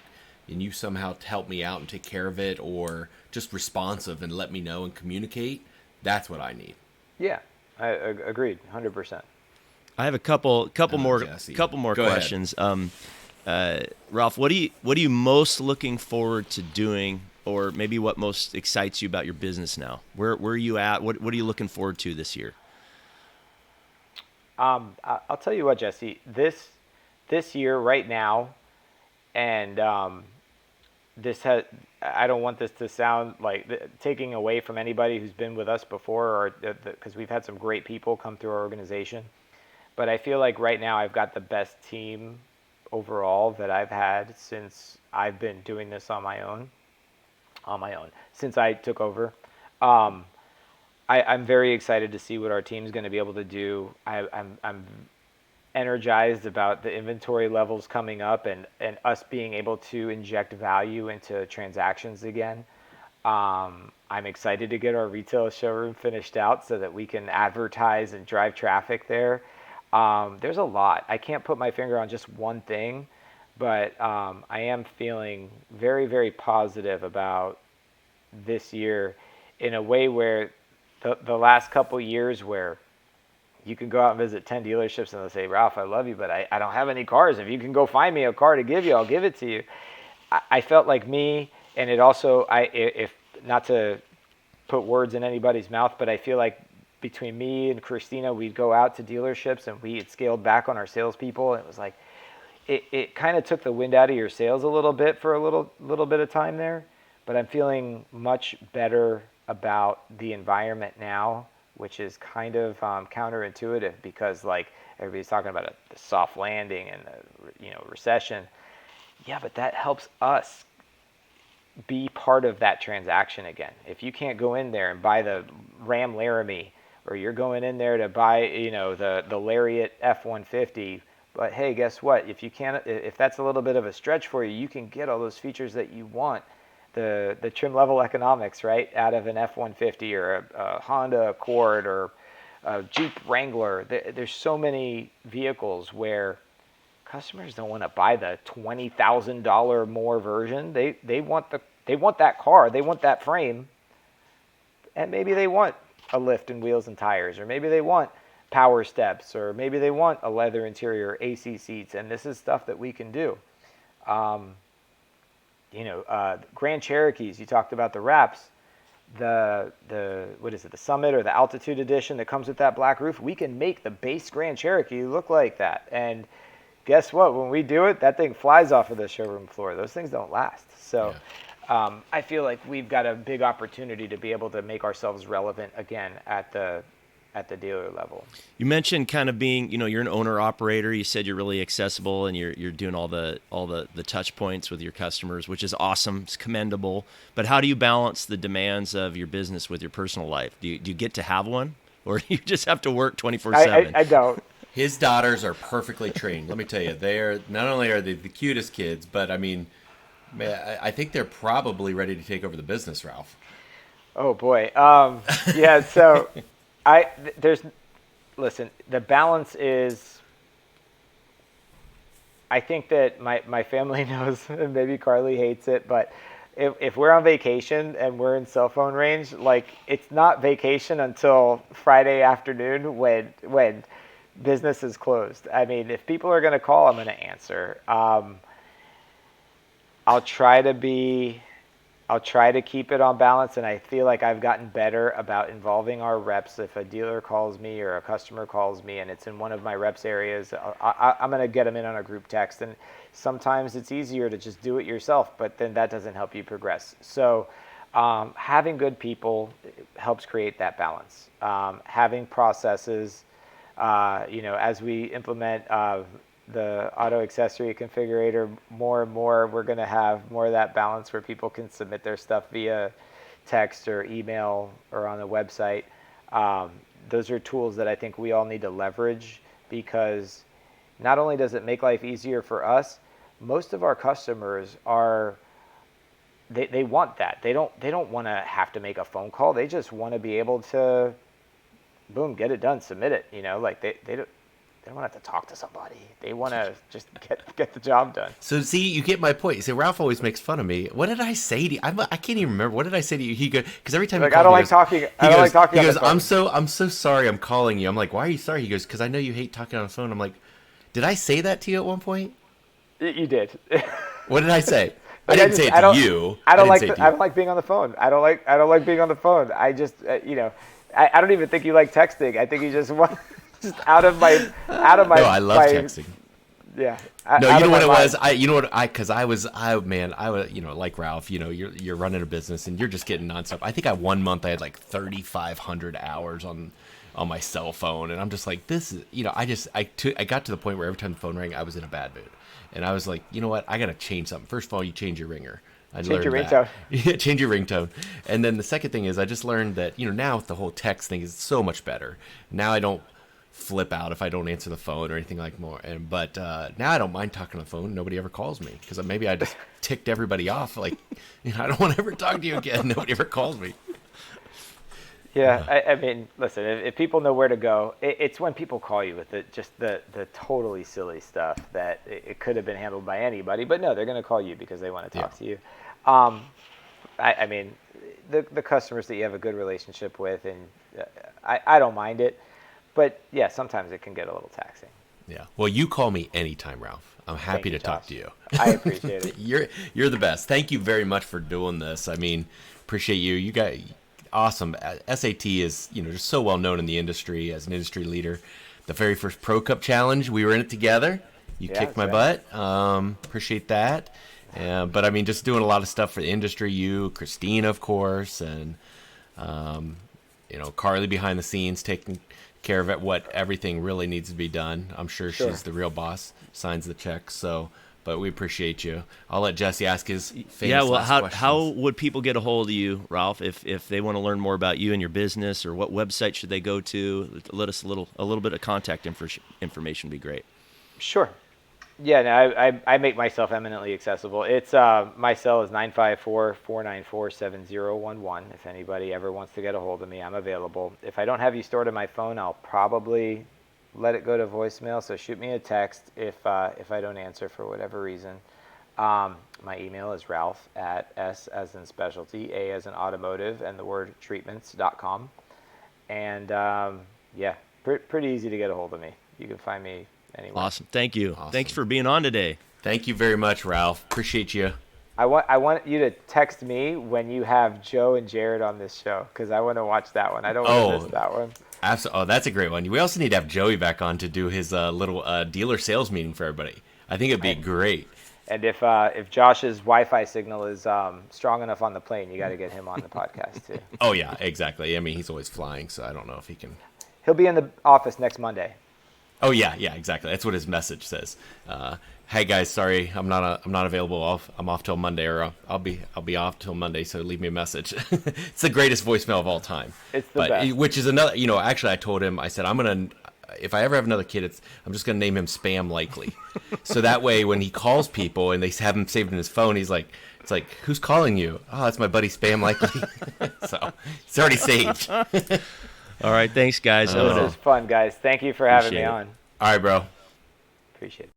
you somehow help me out and take care of it, or just responsive and let me know and communicate, that's what I need. Yeah, I agreed, 100%. I have a couple more questions. Ralph, what are you most looking forward to doing, or maybe what most excites you about your business now? Where are you at? What are you looking forward to this year? I'll tell you what, Jesse. This year, right now, and I don't want this to sound like taking away from anybody who's been with us before, or because we've had some great people come through our organization. But I feel like right now I've got the best team overall that I've had since I've been doing this on my own, since I took over. I'm very excited to see what our team's going to be able to do. I'm energized about the inventory levels coming up and us being able to inject value into transactions again. I'm excited to get our retail showroom finished out so that we can advertise and drive traffic there. There's a lot. I can't put my finger on just one thing, but I am feeling very, very positive about this year in a way where the last couple years where you can go out and visit 10 dealerships and they'll say, Ralph, I love you, but I don't have any cars. If you can go find me a car to give you, I'll give it to you. I felt like me, and it also, if not to put words in anybody's mouth, but I feel like between me and Christina, we'd go out to dealerships and we had scaled back on our salespeople. And it was like, it kind of took the wind out of your sails a little bit for a little bit of time there. But I'm feeling much better about the environment now, which is kind of counterintuitive because like everybody's talking about the soft landing and the recession. Yeah, but that helps us be part of that transaction again. If you can't go in there and buy the Ram Laramie, or you're going in there to buy the Lariat F-150, but hey, guess what? If that's a little bit of a stretch for you, you can get all those features that you want. The trim level economics, right, out of an F-150 or a Honda Accord or Jeep Wrangler. There's so many vehicles where customers don't want to buy the $20,000 more version. They want that car, they want that frame, and maybe they want a lift and wheels and tires, or maybe they want power steps, or maybe they want a leather interior, AC seats, and this is stuff that we can do. Grand Cherokees, you talked about the wraps, the what is it, the Summit or the Altitude Edition that comes with that black roof. We can make the base Grand Cherokee look like that, and guess what? When we do it, that thing flies off of the showroom floor. Those things don't last. So I feel like we've got a big opportunity to be able to make ourselves relevant again at the dealer level. You mentioned kind of being, you're an owner operator. You said you're really accessible and you're doing all the touch points with your customers, which is awesome. It's commendable. But how do you balance the demands of your business with your personal life? Do you get to have one, or do you just have to work 24/7? I don't. His daughters are perfectly trained. Let me tell you, they're not only are they the cutest kids, but I mean, I think they're probably ready to take over the business, Ralph. Oh boy. Yeah. So listen, the balance is, I think that my family knows, and maybe Carly hates it, but if we're on vacation and we're in cell phone range, like, it's not vacation until Friday afternoon when business is closed. I mean, if people are going to call, I'm going to answer. I'll try to keep it on balance, and I feel like I've gotten better about involving our reps. If a dealer calls me or a customer calls me and it's in one of my reps areas, I'm going to get them in on a group text. And sometimes it's easier to just do it yourself, but then that doesn't help you progress. So having good people helps create that balance. Having processes, as we implement the auto accessory configurator more and more, we're going to have more of that balance where people can submit their stuff via text or email or on the website. Those are tools that I think we all need to leverage, because not only does it make life easier for us, most of our customers they want that. They don't want to have to make a phone call. They just want to be able to, boom, get it done, submit it. Like they don't have to talk to somebody. They want to just get the job done. So see, you get my point. You say, Ralph always makes fun of me. What did I say to you? I can't even remember. What did I say to you? He goes, because every time like, I don't like talking. I don't like talking. He goes, I'm so sorry. I'm calling you. I'm like, why are you sorry? He goes, because I know you hate talking on the phone. I'm like, did I say that to you at one point? You did. What did I say? I didn't say it to you. I don't like being on the phone. I don't like being on the phone. I just I don't even think you like texting. I think you just want. Just out of my. No, I love texting. Yeah. No, you know what it was. Because I was, like Ralph. You're running a business and you're just getting nonstop. I think one month I had like 3,500 hours on my cell phone, and I'm just like, this is, I got to the point where every time the phone rang, I was in a bad mood, and I was like, you know what, I got to change something. First of all, you change your ringer. Change your ringtone. Yeah, change your ringtone. And then the second thing is, I just learned that now the whole text thing is so much better. Now I don't flip out if I don't answer the phone or anything like more. But now I don't mind talking on the phone. Nobody ever calls me because maybe I just ticked everybody off. Like, I don't want to ever talk to you again. Nobody ever calls me. Yeah, I mean, listen, if people know where to go, it's when people call you with the totally silly stuff that it could have been handled by anybody. But no, they're going to call you because they want to talk to you. I mean, the customers that you have a good relationship with, and I don't mind it. But yeah, sometimes it can get a little taxing. Yeah. Well, you call me anytime, Ralph. I'm happy to talk to you. I appreciate it. You're the best. Thank you very much for doing this. I mean, appreciate you. You got awesome. SAT is just so well known in the industry as an industry leader. The very first Pro Cup Challenge, we were in it together. You kicked my butt. Appreciate that. But I mean, just doing a lot of stuff for the industry. You, Christina, of course, and Carly behind the scenes taking care of what everything really needs to be done. I'm sure she's the real boss, signs the check. So, but we appreciate you. I'll let Jesse ask his famous last questions. How would people get a hold of you, Ralph, if they want to learn more about you and your business, or what website should they go to? Let us a little bit of contact information would be great. Sure. Yeah, no, I make myself eminently accessible. It's my cell is 954-494-7011. If anybody ever wants to get a hold of me, I'm available. If I don't have you stored in my phone, I'll probably let it go to voicemail. So shoot me a text if I don't answer for whatever reason. My email is Ralph at S as in specialty, A as in automotive, and the word treatments.com. And yeah, pretty easy to get a hold of me. You can find me anywhere. Awesome. Thank you. Awesome. Thanks for being on today. Thank you very much, Ralph. Appreciate you. I want you to text me when you have Joe and Jared on this show, because I want to watch that one. I don't want to miss that one. Absolutely. Oh, that's a great one. We also need to have Joey back on to do his little dealer sales meeting for everybody. I think it'd be great. And if Josh's Wi-Fi signal is strong enough on the plane, you got to get him on the podcast too. Oh yeah, exactly. I mean, he's always flying, so I don't know if he can. He'll be in the office next Monday. Oh yeah, exactly. That's what his message says. Hey guys, sorry, I'm not available. I'm off till Monday, or I'll be off till Monday. So leave me a message. It's the greatest voicemail of all time. It's the best. Which is another. Actually, I told him. I said if I ever have another kid, I'm just gonna name him Spam Likely. So that way, when he calls people and they have him saved in his phone, it's like, who's calling you? Oh, that's my buddy Spam Likely. So it's already saved. All right. Thanks, guys. This was fun, guys. Thank you for having me Appreciate it. on. All right, bro. Appreciate it.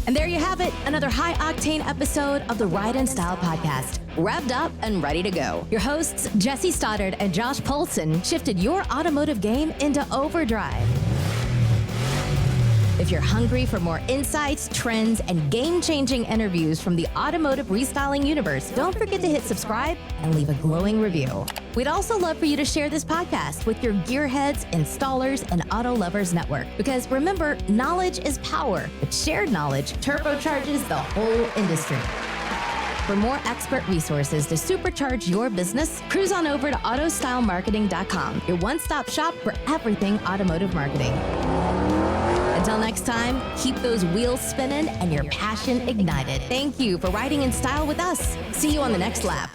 And there you have it, another high-octane episode of the Ride and Style podcast. Revved up and ready to go. Your hosts, Jesse Stoddard and Josh Polson, shifted your automotive game into overdrive. If you're hungry for more insights, trends, and game-changing interviews from the automotive restyling universe, don't forget to hit subscribe and leave a glowing review. We'd also love for you to share this podcast with your gearheads, installers, and auto lovers network. Because remember, knowledge is power, but shared knowledge turbocharges the whole industry. For more expert resources to supercharge your business, cruise on over to autostylemarketing.com, your one-stop shop for everything automotive marketing. Until next time, keep those wheels spinning and your passion ignited. Thank you for riding in style with us. See you on the next lap.